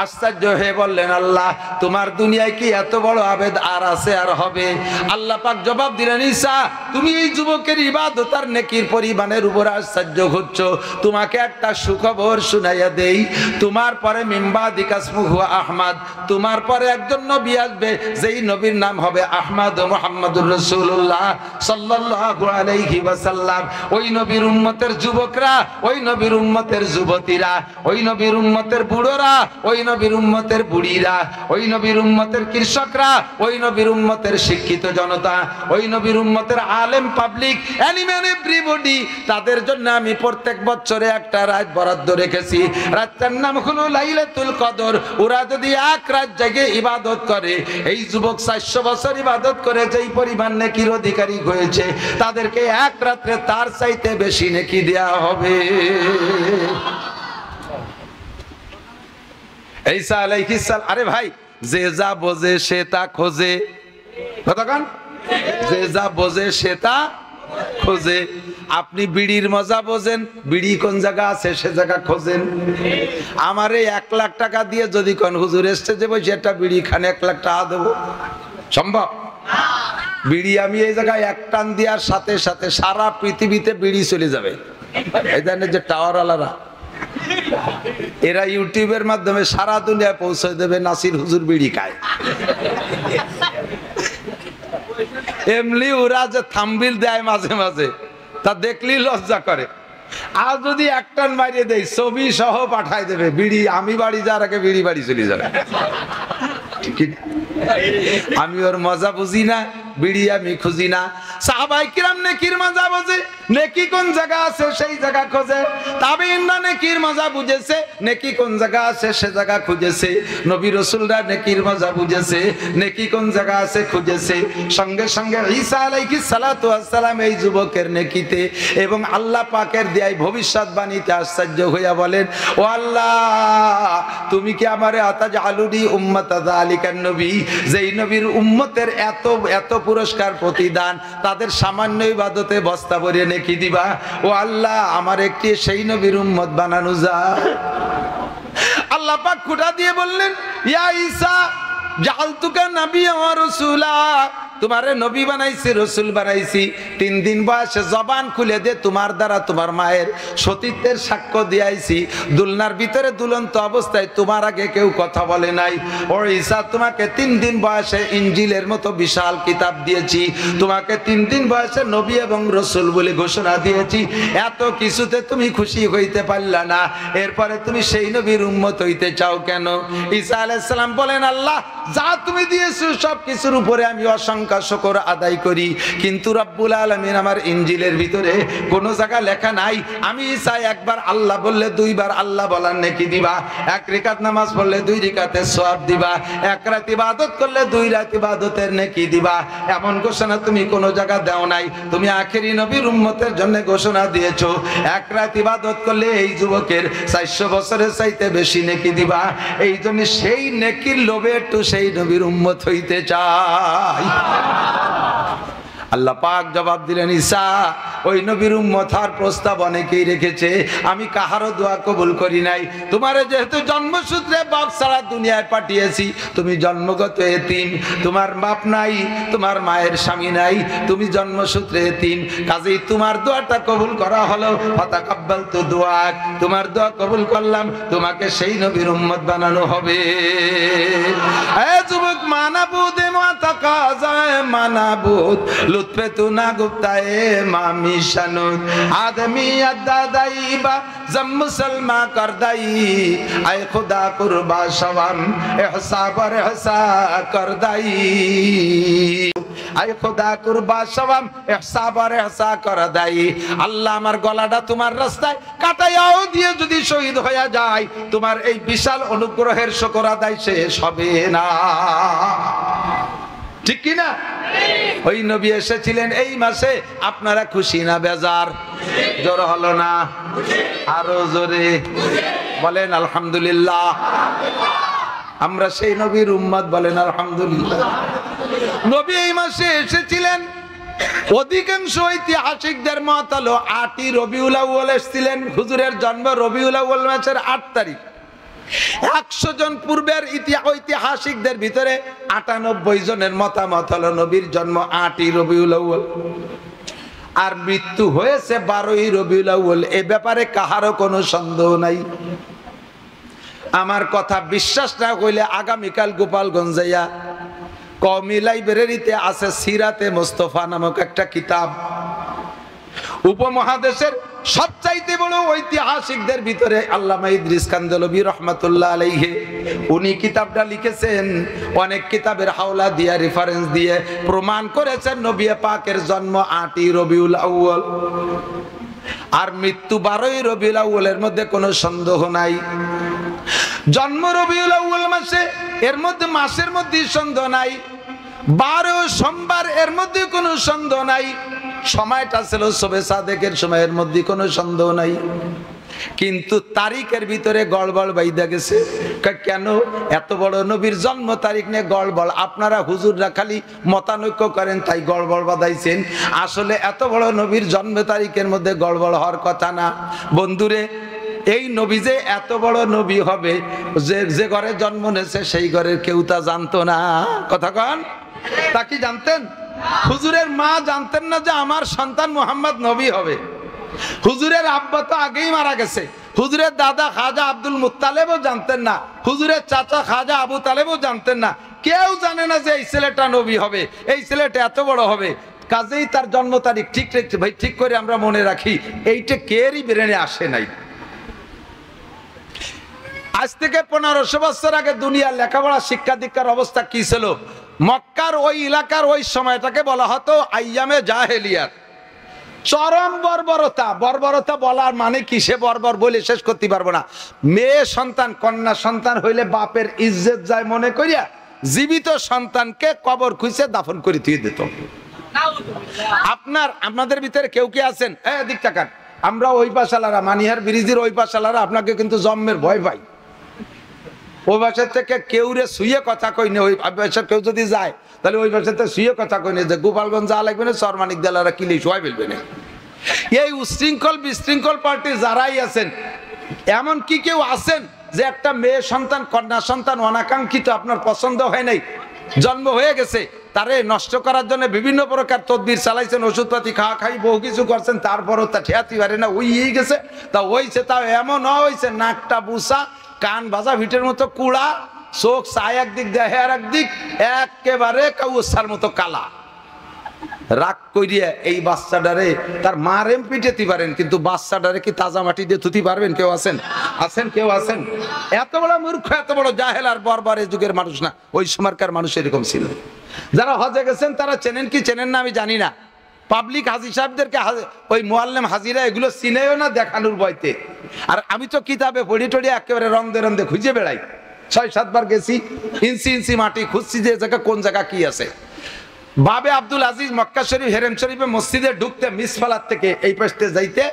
আশ্চর্য হয়ে বললেন, আল্লাহ তোমার দুনিয়ায় কি এত বড় আবেদ আর আছে আর হবে? আল্লাহ পাক জবাব দিলেন, ঈসা তুমি এই যুবকের ইবাদত আর নেকির পরিমাণের উপর আশ্চর্য হচ্ছ। তোমাকে একটা সুখবর শুনাইয়া দেই, তোমার পরে মিম্বাদি কাসমুহু আহমদ, তোমার পরে একজন নবী আসবে, যেই নবীর নাম হবে আহমদ মুহাম্মদুর রাসূলুল্লাহ সাল্লাল্লাহু আলাইহি ওয়াসাল্লাম। ওই নবীর উম্মতের যুবকরা, ওই নবীর উম্মতের যুবতীরা, ওই নবীর উম্মতের বুড়োরা, ওই নবীর উম্মতের বুড়িরা, ওই নবীর উম্মতের কৃষকরা, ওই নবীর উম্মতের শিক্ষিত জনতা, ওই নবীর উম্মতের আলেম পাবলিক, এনিম্যান এভরিবডি, তাদের জন্য আমি প্রত্যেক বছরে একটা রাত বরাদ্দ রেখেছি। রাতটার নাম হলো লাইলাতুল কদর। ওরা যদি এক রাত জেগে ইবাদত করে, এই যুবক 400 বছর ইবাদত করে যেই পরিমাণ নেকির অধিকারী হয়েছে, তাদেরকে এক রাত্রে তার চাইতে বেশি নেকি দেয়া হবে। ঈসা আলাইহিস সালাম, আরে ভাই, যে যা বোঝে সে তা খোঁজে, কতক্ষণ? যে যা বোঝে সে তা খোঁজে। আপনি বিড়ির মজা বোঝেন, বিড়ি কোন জায়গা আছে সে জায়গা খোঁজেন। আমারে 1 লাখ টাকা দিয়ে যদি কোন হুজুর স্টেজে বসে একটা বিড়ি খানে 1 লাখ টাকা দেবো, সম্ভব? বিড়ি আমি এই জায়গায় এক টান দেওয়ার সাথে সাথে সারা পৃথিবীতে বিড়ি চলে যাবে। এই জানেন যে টাওয়ারওয়ালারা, এরা ইউটিউবের মাধ্যমে সারা দুনিয়ায় পৌঁছে দেবে নাসির হুজুর বিড়ি খায়। এমনি ওরা যে থাম্বনেল দেয় মাঝে মাঝে, তা দেখলেই লজ্জা করে। আর যদি এক টান মারিয়ে দেয়, ছবি সহ পাঠায় দেবে, বিড়ি আমি বাড়ি যাওয়ার আগে বিড়ি বাড়ি চলে যাবে। আমি ওর মজা বুঝি না, বিড়ি আমি খুঁজি না। সাহাবায়ে কিরাম নেকির মজা বোঝে, নেকি কোন জায়গা আছে সেই জায়গা খোঁজে। তাবেঈনরা নেকির মজা বুঝেছে, নেকি কোন জায়গা আছে সে জায়গা খুঁজেছে। নবী রাসূলরা নেকির মজা বুঝেছে, নেকি কোন জায়গা আছে খুঁজেছে। সঙ্গে সঙ্গে ঈসা আলাইহিস সালাতু ওয়াস সালাম এই যুবকের নেকিতে এবং আল্লাহ পাকের দেয় ভবিষ্যৎবাণীতে আশ্চর্য হইয়া বলেন, ও আল্লাহ তুমি কি আমারে আতাজআলুনি উম্মাতা যালিকান নবী, যেই নবীর উম্মতের এত এত পুরস্কার প্রতিদান, তাদের সামান্য ইবাদতে বস্তা ভরে নেকি দিবা? ও আল্লাহ আমার একটি সেই নবীর উম্মত বানানো যায়। আল্লাহ পাক খুঁটা দিয়ে বললেন, ইয়া ঈসা জাআলতুকা নাবিয়্যান ওয়া রাসূলা, তোমারে নবী বানাইছি, রসুল বানাইছি। 3 দিন বয়সে জবান খুলে দে তোমার দ্বারা তোমার মায়ের সতীত্বের সাক্ষ্য দিয়াইছি। দুলনার ভিতরে দুলন্ত অবস্থায় তোমার আগে কেউ কথা বলে নাই। ও ঈসা তোমাকে 3 দিন বয়সে ইনজিলের মতো বিশাল কিতাব দিয়েছি, তোমাকে 3 দিন বয়সে নবী এবং রসুল বলে ঘোষণা দিয়েছি। এত কিছুতে তুমি খুশি হইতে পারলা না, এরপরে তুমি সেই নবীর উম্মত হইতে চাও কেন? ঈসা আলাইহিস সালাম বলেন, আল্লাহ যা তুমি দিয়েছো সব কিছুর উপরে আমি অসংখ্য শুকর আদায় করি, কিন্তু রব্বুল আলামিন আমার ইনজিলের ভিতরে কোন জায়গা লেখা নাই আমি ঈসা একবার আল্লাহ বললে 2 বার আল্লাহ বলার নেকি দিবা, 1 রাকাত নামাজ পড়লে 2 রাকাতের সওয়াব দিবা, 1 রাত ইবাদত করলে 2 রাত ইবাদতের নেকি দিবা। এমন ঘোষণা তুমি কোন জায়গা দাও নাই। তুমি আখেরি নবীর উম্মতের জন্য ঘোষণা দিয়েছো 1 রাত ইবাদত করলে এই যুবকের 400 বছরের চাইতে বেশি নেকি দিবা। এই জন্য সেই নেকির লোভে একটু সেই নবীর উম্মত হইতে চাই। আল্লাহ পাক জবাব দিলেন, ঈসা ওই নবীর উম্মতার প্রস্তাব অনেকেই রেখেছে, আমি কাহারও দোয়া কবুল করি নাই। তোমারে যেহেতু জন্মসূত্রে বাপ ছাড়া দুনিয়ায় পাঠিয়েছি, তুমি জন্মগত এতিম, তোমার বাপ নাই, তোমার মায়ের স্বামী নাই, তুমি জন্মসূত্রে এতিম, কাজেই তোমার দোয়াটা কবুল করা হলো। ফাতাকাব্বালতু দুআক, তোমার দোয়া কবুল করলাম, তোমাকে সেই নবীর উম্মত বানানো হবে। এ যুবক, মানাবুদে মাতাকাজায় মানাবুদ লুৎফে তু না গুপ্তায়ে মামি শানুদ আদমি আদাদাইবা জম মুসলমা করদাই আয় খুদা কুরবা শওয়াম ইহসা বার ইহসা করদাই আয় খোদা কুরবা সওয়াম ইহসা বার ইহসা করদাই। আল্লাহ আমার গলাটা তোমার রাস্তায় কাটাইয়াও দিয়ে যদি শহীদ হয়ে যায়, তোমার এই বিশাল অনুগ্রহের শুকর আদায় শেষ হবে না। ঠিক কি না? ওই নবী এসেছিলেন এই মাসে, আপনারা খুশি না বেজার? জোর হলো না? আরো জোরে বলেন আলহামদুলিল্লাহ। আমরা সেই নবীর উম্মত, বলেন আলহামদুলিল্লাহ। নবী এই মাসে এসেছিলেন। অধিকাংশ ঐতিহাসিকদের মত হলো ৮ই রবিউল আউয়াল এসেছিলেন। হুজুরের জন্ম রবিউল আউয়াল মাসের ৮ তারিখ। ১০০ জন পূর্বের ঐতিহাসিকদের ভিতরে ৯৮ জনের মতামত হলো নবীর জন্ম ৮ই রবিউল আউয়াল, আর মৃত্যু হয়েছে ১২ই রবিউল আউয়াল। এ ব্যাপারে কাহারও কোনো সন্দেহ নাই। আমার কথা বিশ্বাস না হইলে আগামীকাল গোপালগঞ্জ যাইয়া কওমি লাইব্রেরিতে আছে সিরাতে মুস্তাফা নামক একটা কিতাব। উপমহাদেশের সবচাইতে বড় ঐতিহাসিকদের ভিতরে আল্লামা ইদ্রিস কান্দলবী রহমাতুল্লাহ আলাইহি, উনি কিতাবটা লিখেছেন। অনেক কিতাবের হাওলা দিয়ে রেফারেন্স দিয়ে প্রমাণ করেছেন নবী পাকের জন্ম ৮ই রবিউল আউয়াল আর মৃত্যু ১২ই রবিউল আউয়ালের মধ্যে কোনো সন্দেহ নাই। জন্ম রবিউল আউয়াল মাসে, এর মধ্যে মাসের মধ্যে সন্দেহ নাই। ১২ সোমবার, এর মধ্যে কোনো সন্দেহ নাই। সময়টা ছিল শবে সাদেকের সময়ের মধ্যে কোনো সন্দেহ নাই। কিন্তু তারিখের ভিতরে গড়বড় বাইদা গেছে। কেন? এত বড় নবীর জন্ম তারিখ নিয়ে গড়বড়। আপনারা হুজুররা খালি মতানৈক্য করেন তাই গড়বড় বাঁধাইছেন। আসলে এত বড় নবীর জন্ম তারিখের মধ্যে গড়বড় হওয়ার কথা না। বন্ধুরে, এই নবী যে এত বড় নবী হবে, যে ঘরে জন্ম নিয়েছে সেই ঘরের কেউ তা জানতো না। কথা কন, তা কি জানতেন? হুজুরের মা জানতেন না যে আমার সন্তান মুহাম্মদ নবী হবে। হুজুরের আব্বা তো আগেই মারা গেছে। হুজুরের দাদা খাজা আব্দুল মুত্তালেবও জানতেন না। হুজুরের চাচা খাজা আবু তালেবও জানতেন না। কেউ জানে না যে এই ছেলেটা নবী হবে, এই ছেলেটা এত বড় হবে। কাজেই তার জন্ম তারিখ ঠিক রেখে ভাই ঠিক করে আমরা মনে রাখি, এইটা কেরই ব্রেনে আসে নাই। আজ থেকে ১৫০০ বছর আগে দুনিয়ার লেখাপড়া শিক্ষা দীক্ষার অবস্থা কি ছিল? মক্কার ওই এলাকার ওই সময়টাকে বলা হতো আইয়ামে জাহেলিয়াত। চরম বর্বরতা। বর্বরতা বলার মানে কি, সে বর্বর বলে শেষ করতে পারবো না। মেয়ে সন্তান, কন্যা সন্তান হইলে বাপের ইজ্জত যায় মনে করিয়া জীবিত সন্তানকে কবর খুঁজে দাফন করে দিয়ে দিত। আপনাদের ভিতরে কেউ কি আছেন? দিক তাকান, আমরা ওই পাশালারা, মানিহার ব্রিজের ওই পাশালারা আপনাকে কিন্তু জন্মের ভয় পাই। ওই বাসার থেকে কেউ রে শুয়ে কথা কইনি। ওই বাসার কেউ যদি যায় তাহলে ওই বাসাতে শুয়ে কথা কইনি যে গোপালগঞ্জ যা লাগবে না, সরমানিক দেলারা কিলি শোয়াই ফেলবে না। এই উশৃঙ্খল বিশৃঙ্খল পার্টি যারাই আছেন, এমন কি কেউ আছেন যে একটা মেয়ে সন্তান, কন্যা সন্তান অনাকাঙ্ক্ষিত, আপনার পছন্দ হয় নাই, জন্ম হয়ে গেছে, তারে নষ্ট করার জন্য বিভিন্ন প্রকার তদবির চালাইছেন, ওষুধপাতি খাওয়া খাই বহু কিছু করছেন, তারপরও তা ঠেয়াতে পারে না, ওই গেছে। তা হইছে, তাও এমন হয়েছে নাকটা বুসা, কান ভাজা ভিটের মতো কুড়া, চোখ চায় একদিক, দেহে আর একদিক, একেবারে কাউসার মতো কালা। রাগ করিয়া এই বাচ্চাটারে তার মারে পিটেতে পারেন, কিন্তু বাচ্চাটারে কি তাজা মাটি দিয়ে ধুতে পারবেন? কেউ আছেন? কেউ আছেন? এত বড় মূর্খ, এত বড় জাহেল আর বর্বর এই যুগের মানুষ না, ওই সময়কার মানুষ এরকম ছিল। যারা হজে গেছেন তারা চেনেন কি চেনেন না আমি জানি না। পাবলিক হাজি সাহেবদেরকে ওই মুআল্লিম হাজিরা এগুলো চিনেও না দেখানোর ভয়তে। আর আমি তো কিতাবে পড়ি টড়ি একেবারে রন্দে রন্দে খুঁজে বেড়াই। ৬-৭ বার গেছি, ইঞ্চি ইঞ্চি মাটি খুঁজছি যে জায়গা কোন জায়গা কি আছে। বাবে আব্দুল আজিজ মক্কা শরীফ হেরেম শরীফে মসজিদে ঢুকতে, মিসফালার থেকে এই পাশে যাইতে,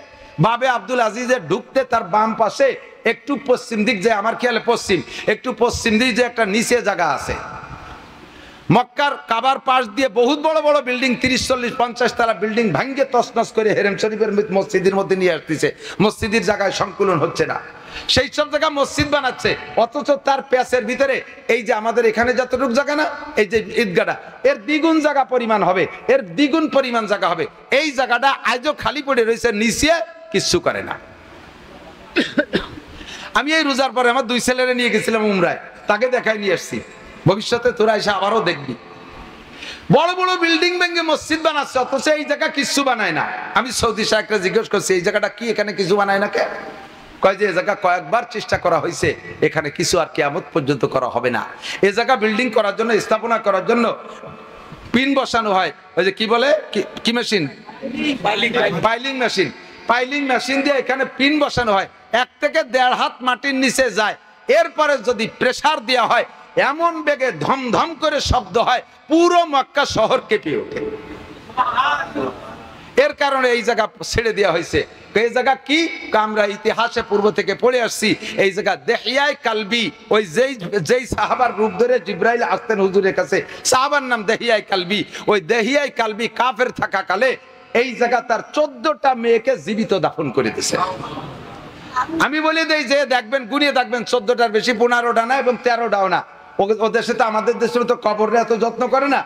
বাবে আব্দুল আজিজের ঢুকতে তার বাম পাশে একটু পশ্চিম দিক, যে আমার খেয়ালে পশ্চিম, একটু পশ্চিম দিক যে একটা নিচে জায়গা আছে, মক্কার কাবার পাশ দিয়ে বহুত বড় বড় বিল্ডিং 30, 40, 50 তলা বিল্ডিং ভাঙ্গে তছনছ করে হেরেম শরীফের মসজিদের মধ্যে নিয়ে আসতেছে, মসজিদের জায়গায় সংকুলন হচ্ছে না, সেই সব জায়গা মসজিদ বানাচ্ছে। অথচ তার প্যাসের ভিতরে এই যে আমাদের এখানে যতটুকু জায়গা না, এই যে ঈদগাহটা, এর দ্বিগুণ জায়গা পরিমাণ হবে, এর দ্বিগুণ পরিমাণ জায়গা হবে। এই জায়গাটা আজও খালি পড়ে রয়েছে, নিচে কিচ্ছু করে না। আমি এই রোজার পরে আমার 2 ছেলেরে নিয়ে গেছিলাম উমরায়, তাকে দেখাই নিয়ে আসছি, ভবিষ্যতে তোরা এসে আবারও দেখবি বড় বড় বিল্ডিং ভেঙে মসজিদ বানাচ্ছে, অথচ এই জায়গা কিছু বানায় না। আমি সৌদি শাহকে জিজ্ঞেস করছি এই জায়গাটা কি, এখানে কিছু বানায় না কে? কয় যে এই জায়গা কয়েকবার চেষ্টা করা হয়েছে, এখানে কিছু আর কিয়ামত পর্যন্ত করা হবে না। এই জায়গা বিল্ডিং করার জন্য, স্থাপনা করার জন্য পিন বসানো হয়, ওই যে কি বলে, কি machine, piling machine, piling machine দিয়ে এখানে পিন বসানো হয়, 1 থেকে 1.5 হাত মাটির নিচে যায়। এরপরে যদি প্রেসার দেওয়া হয়, এমন বেগে ধমধম করে শব্দ হয়, পুরো মক্কা শহর কেঁপে ওঠে। এর কারণে এই জায়গা ছেড়ে দেওয়া হয়েছে। এই জায়গা কি, আমরা ইতিহাসে পূর্ব থেকে পড়ে আসছি, এই জায়গা দেহিয়ায় কালবি, ওই যেই সাহাবার রূপ ধরে জিব্রাইল আসতেন হুজুরের কাছে, সাহাবার নাম দেহিয়ায় কালবি, ওই দেহিয়ায় কালবি কাফের থাকা কালে এই জায়গা তার 14টা মেয়েকে জীবিত দাফন করে দিয়েছে। আমি বলি দেই যে দেখবেন, গুনিয়ে দেখবেন, 14টার বেশি, 15টা না এবং 13টাও না। ও দেশে তো, আমাদের দেশে তো কবরে এত যত্ন করে না,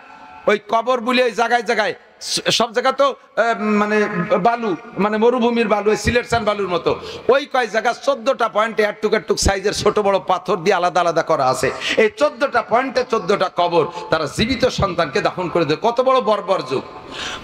ওই কবর বলে ওই জায়গায় জায়গায়, সব জায়গা তো মানে বালু, মানে মরুভূমির বালু, সিলেকশন বালুর মতো, ওই কয় জায়গা 14টা পয়েন্টে একটুক সাইজের ছোট বড় পাথর দিয়ে আলাদা আলাদা করা আছে। এই 14টা পয়েন্টে 14টা কবর, তারা জীবিত সন্তানকে দাফন করে দেয়। কত বড় বর্বর যুগ!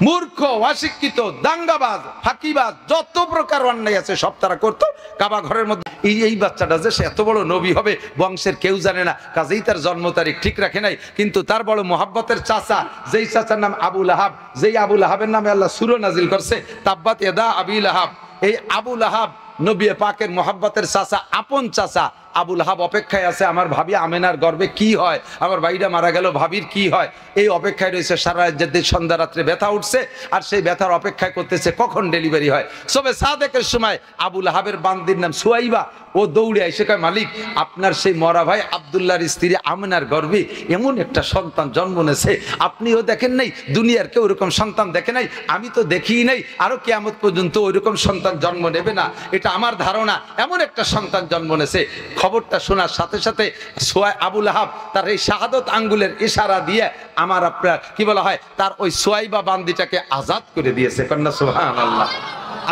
মূর্খ, অশিক্ষিত, দাঙ্গাবাজ, ফাঁকিবাজ, যত প্রকার অন্যায় আছে সব তারা করতো কাবা ঘরের মধ্যে। এই বাচ্চাটা যে সে এত বড় নবী হবে বংশের কেউ জানে না, কাজেই তার জন্ম তারিখ ঠিক রাখে নাই। কিন্তু তার বড় মোহাব্বতের চাচা, যেই চাচার নাম আবু লাহাব, যেই আবু লাহাবের নামে আল্লাহ সূরা নাজিল করছে, তাব্বাত ইয়াদা আবি লাহাব। এই আবু লাহাব নবী পাকের মোহাব্বতের চাচা, আপন চাচা। আবু লাহাব অপেক্ষায় আছে, আমার ভাবি আমেনার গর্ভে কি হয়, আমার ভাইটা মারা গেল, ভাবির কি হয়, এই অপেক্ষায় রয়েছে। সারা রাজ্যে সন্ধ্যা রাত্রে ব্যথা উঠছে, আর সেই ব্যথার অপেক্ষায় করতেছে কখন ডেলিভারি হয়। সবে সাদেকের সময় আবু লাহাবের বান্দির নাম সুয়াইবা, ও দৌড়ে এসে কয়, মালিক আপনার সেই মরা ভাই আব্দুল্লাহর স্ত্রী আমেনার গর্ভে এমন একটা সন্তান জন্ম নেছে, আপনিও দেখেন নাই, দুনিয়ার কেউ ওরকম সন্তান দেখে নাই, আমি তো দেখিই নাই, আরো কিয়ামত পর্যন্ত ওইরকম সন্তান জন্ম নেবে না, এটা আমার ধারণা, এমন একটা সন্তান জন্ম নেছে। খবরটা শোনার সাথে সাথে আবু লাহাব তার এই শাহাদত আঙ্গুলের ইশারা দিয়ে আমার আপনার কি বলা হয়, তার ওই সুয়াইবা বান্দিটাকে আজাদ করে দিয়েছে। কন্যা সুবহানাল্লাহ।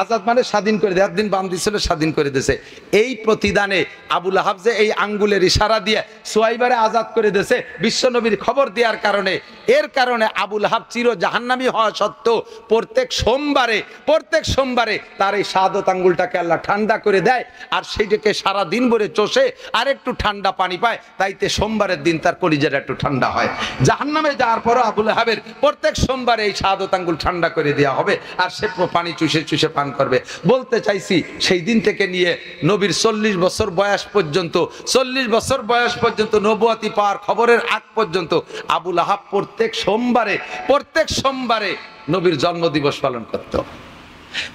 আজাদ মানে স্বাধীন করে দেয়, একদিন বান্দি ছিল, স্বাধীন করে দিয়েছে। এই প্রতিদানে আবু লাহাব যে এই আঙ্গুলের ইশারা দিয়ে সুয়াইবারে আজাদ করে দিয়েছে, বিশ্বনবীর খবর দেওয়ার কারণে, এর কারণে আবু লাহাব চির জাহান্নামী হওয়া সত্ত্বেও প্রত্যেক সোমবারে তার এই শাহাদত আঙ্গুলটাকে আল্লাহ ঠান্ডা করে দেয়, আর সেইটাকে সারা দিন ভরে চষে আর একটু ঠান্ডা পানি পায়, তাইতে সোমবারের দিন তার কলিজাটা একটু ঠান্ডা হয়। জাহান্নামে যাওয়ার পরও আবু লাহাবের প্রত্যেক সোমবারে এই শাহাদত আঙ্গুল ঠান্ডা করে দেওয়া হবে, আর সে পানি চুষে চুষে পান করবে। বলতে চাইছি, সেই দিন থেকে নিয়ে নবীর 40 বছর বয়স পর্যন্ত নবুয়তি পাওয়ার খবরের আগ পর্যন্ত আবু লাহাব প্রত্যেক সোমবারে নবীর জন্মদিবস পালন করত।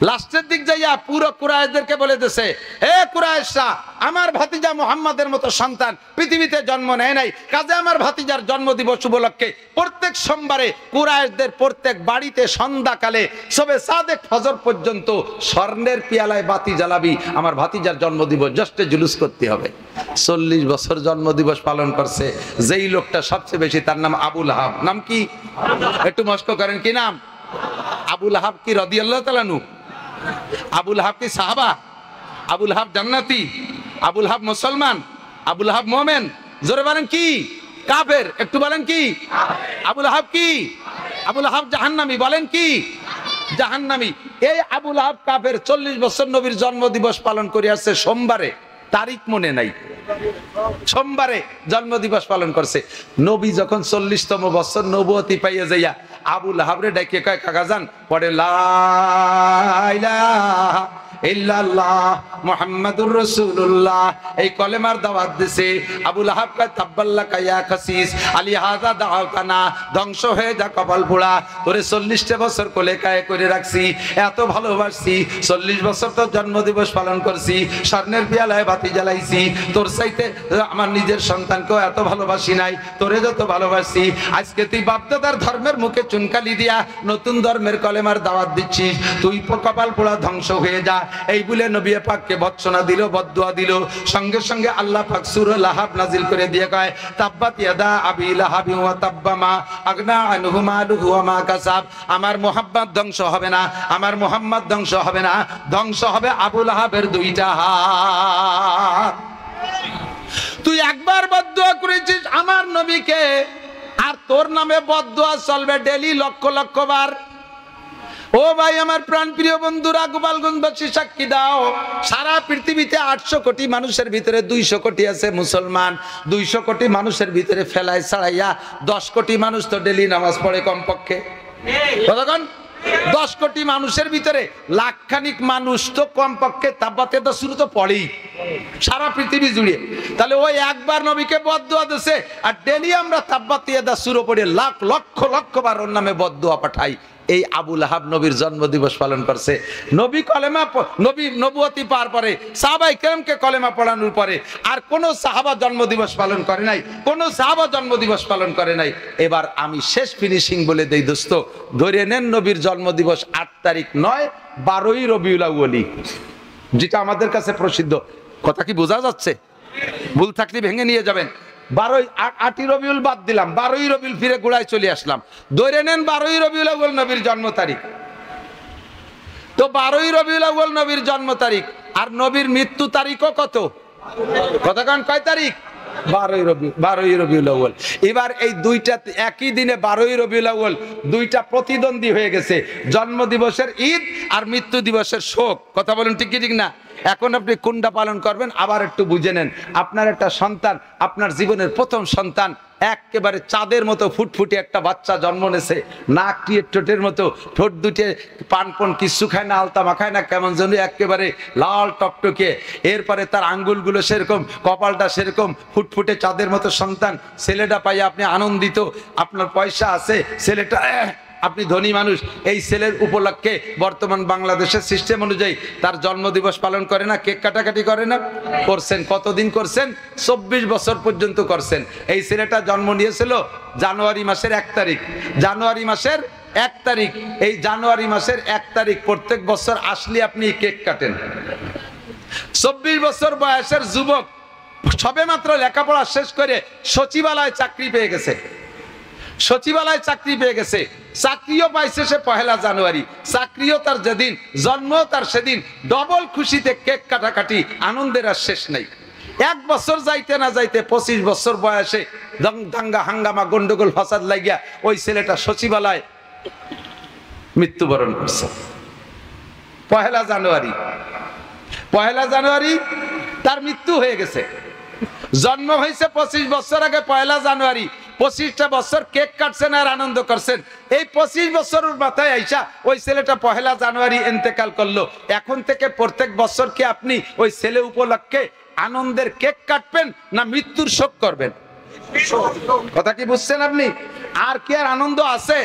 লাস্টের দিক যাইয়া পুরো কুরাইশদেরকে বলে দিয়েছে, হে কুরাইশরা, আমার ভাতিজা মুহাম্মাদের মতো সন্তান পৃথিবীতে জন্ম নেয় নাই, কাজে আমার ভাতিজার জন্মদিবস উপলক্ষে প্রত্যেক সোমবারে কুরাইশদের প্রত্যেক বাড়িতে সন্ধ্যাকালে সবে সাদেক ফজর পর্যন্ত স্বর্ণের পিয়ালায় বাতি জ্বালাবি, আমার ভাতিজার জন্মদিবস জাস্টে জুলুস করতে হবে। 40 বছর জন্মদিবস পালন করছে যেই লোকটা সবচেয়ে বেশি, তার নাম আবু লাহাব। নাম কি? একটু মস্ক করেন, কি নাম? আবু লাহাব কি রাদিয়াল্লাহু তাআলা আনহু? আবু লাহাব কি সাহাবা? আবু লাহাব জান্নাতি? আবু লাহাব মুসলমান? আবু লাহাব মুমিন? জোরে বলেন কি? কাফের? একটু বলেন কি? আবু লাহাব কি? আবু লাহাব জাহান্নামী? বলেন কি? জাহান্নামী। এই আবু লাহাব কাফের, 40 বছর নবীর জন্মদিবস পালন করে আসছে সোমবারে, তারিখ মনে নাই, সোমবারে জন্মদিবস পালন করছে। নবী যখন 40তম বছর নবুয়তি পাইয়া যাইয়া আবু লাহাবরে ডাকিয়ে কয়, কাকা যান, পরে লা ইলাহা ইল্লাল্লাহ মুহাম্মাদুর রাসূলুল্লাহ এই কলেমার দাওয়াত দিছে। আবু লাহাব কয় তাব্বাল্লাকা ইয়া খাসিস আলী হাযা দাওতানা, ধ্বংস হয়ে যা কপাল পোড়া, তোরে 40টা বছর কোলে কায়ে করে রাখছি, এত ভালোবাসছি, 40 বছর তো জন্মদিবস পালন করছি, স্বর্ণের পিয়ালায় বাতি জ্বালাইছি, তোর চাইতে আমার নিজের সন্তানকেও এত ভালোবাসি নাই, তোরে যত ভালোবাসি। আজকে তুই বাপদাদার ধর্মের মুখে চুনকালি দিয়া নতুন ধর্মের কলেমার দাওয়াত দিচ্ছিস, তুই কপাল পোড়া ধ্বংস হয়ে যা। এই বলে নবী পাককে ভৎসনা দিল, বদদুয়া দিল। সঙ্গে সঙ্গে আল্লাহ পাক সূরা লাহাব নাজিল করে দিয়ে কয় তাব্বাত ইয়াদা আবি লাহাবি ওয়া তাব্বা মা আগনা আনহু মালুহু ওয়া মা কাসাব। আমার মুহাব্বত ধ্বংস হবে না, আমার মুহাম্মদ ধ্বংস হবে না, ধ্বংস হবে আবু লাহাবের দুইটা হাত। তুই একবার বদদুয়া করেছিস আমার নবীকে, আর তোর নামে বদদুয়া চলবে ডেলি লক্ষ লক্ষ বার। ও ভাই আমার প্রাণ প্রিয় বন্ধুরা, গোপালগঞ্জবাসী সাক্ষী দাও, সারা পৃথিবীতে 800 কোটি মানুষের ভিতরে 200 কোটি আছে মুসলমান। 200 কোটি মানুষের ভিতরে ফেলায় ছাড়াইয়া 10 কোটি মানুষ তো ডেলি নামাজ পড়ে কমপক্ষে। কতক্ষণ? 10 কোটি মানুষের ভিতরে লাখখানিক মানুষ তো কমপক্ষে তাব্বাতে তো শুরু তো পড়েই সারা পৃথিবী জুড়ে। তাহলে ওই একবার নবীকে বদদুয়া দিছে, আর ডেলি আমরা তাব্বাতে দা শুরু পড়ে লাখ লক্ষ লক্ষ বার ওর নামে বদদুয়া পাঠাই। এই আবু লাহাব নবীর জন্মদিবস পালন করছে। নবী কলেমা নবী নবুয়তি পার পরে সাহাবায়ে কেরামকে কলেমা পড়ানোর পরে আর কোন সাহাবা জন্মদিবস পালন করে নাই, কোন সাহাবা জন্মদিবস পালন করে নাই। এবার আমি শেষ ফিনিশিং বলে দেই দোস্ত, ধরে নেন নবীর জন্মদিবস 8 তারিখ নয় 12ই রবিউল আউয়াল, যেটা আমাদের কাছে প্রসিদ্ধ। কথা কি বোঝা যাচ্ছে? ভুল থাকলে ভেঙে নিয়ে যাবেন। 8ই রবিউল বাদ দিলাম, 12ই রবিউল ফিরে গোড়ায় চলে আসলাম। ধরে নেন 12ই রবিউল আউয়াল নবীর জন্ম তারিখ। তো 12ই রবিউল আউয়াল নবীর জন্ম তারিখ, আর নবীর মৃত্যু তারিখও কত? কতক্ষণ কয় তারিখ? 12ই রবিউল আউয়াল। এবার এই দুইটা একই দিনে 12ই রবিউল আউয়াল দুইটা প্রতিদ্বন্দ্বী হয়ে গেছে, জন্ম দিবসের ঈদ আর মৃত্যু দিবসের শোক। কথা বলেন ঠিক কি ঠিক না? এখন আপনি কোনটা পালন করবেন আবার একটু বুঝে নেন। আপনার একটা সন্তান, আপনার জীবনের প্রথম সন্তান, একেবারে চাঁদের মতো ফুটফুটে একটা বাচ্চা জন্ম নেছে, নাক টিয়ে ঠোঁটের মতো, ঠোঁট দুটে পান কিচ্ছু খায় না, আলতা মাখায় না, কেমন যেন একেবারে লাল টকটকে। এরপরে তার আঙ্গুলগুলো সেরকম, কপালটা সেরকম ফুটফুটে চাঁদের মতো সন্তান। ছেলেটা পাইয়া আপনি আনন্দিত, আপনার পয়সা আছে, ছেলেটা আপনি ধনী মানুষ। এই ছেলের উপলক্ষে বর্তমান বাংলাদেশের সিস্টেম অনুযায়ী তার জন্মদিবস পালন করে না, কেক কাটাকাটি করে না? করছেন। কতদিন করছেন? 24 বছর পর্যন্ত করছেন। এই ছেলেটা জন্ম নিয়েছিল জানুয়ারি মাসের 1 তারিখ। জানুয়ারি মাসের 1 তারিখ, এই জানুয়ারি মাসের 1 তারিখ প্রত্যেক বছর আসলে আপনি কেক কাটেন। 24 বছর বয়সের যুবক, সবে মাত্র লেখাপড়া শেষ করে সচিবালয়ে চাকরি পেয়ে গেছে, সচিবালয়ে চাকরি পেয়ে গেছে, চাকরিও পাইছে সে 1 জানুয়ারি। চাকরিও তার যেদিন, জন্ম তার সেদিন। ডবল খুশিতে কেক কাটাকাটি, আনন্দের আর শেষ নাই। 1 বছর যাইতে না যাইতে 25 বছর বয়সে দাঙ্গা হাঙ্গামা গন্ডগোল ফাসাদ লাগিয়া ওই ছেলেটা সচিবালয় মৃত্যুবরণ করছে। 1 জানুয়ারি, 1 জানুয়ারি তার মৃত্যু হয়ে গেছে। জন্ম হয়েছে 25 বছর আগে 1 জানুয়ারি। 25টা বছর কেক কাটছেন আর আনন্দ করছেন। এই 25 বছরের মাথায় আইসা ওই ছেলেটা 1 জানুয়ারি ইন্তেকাল করলো। এখন থেকে প্রত্যেক বছর কি আপনি ওই ছেলে উপলক্ষে আনন্দের কেক কাটবেন না মৃত্যুর শোক করবেন? কথা কি বুঝছেন আপনি? আর কি আর আনন্দ আছে?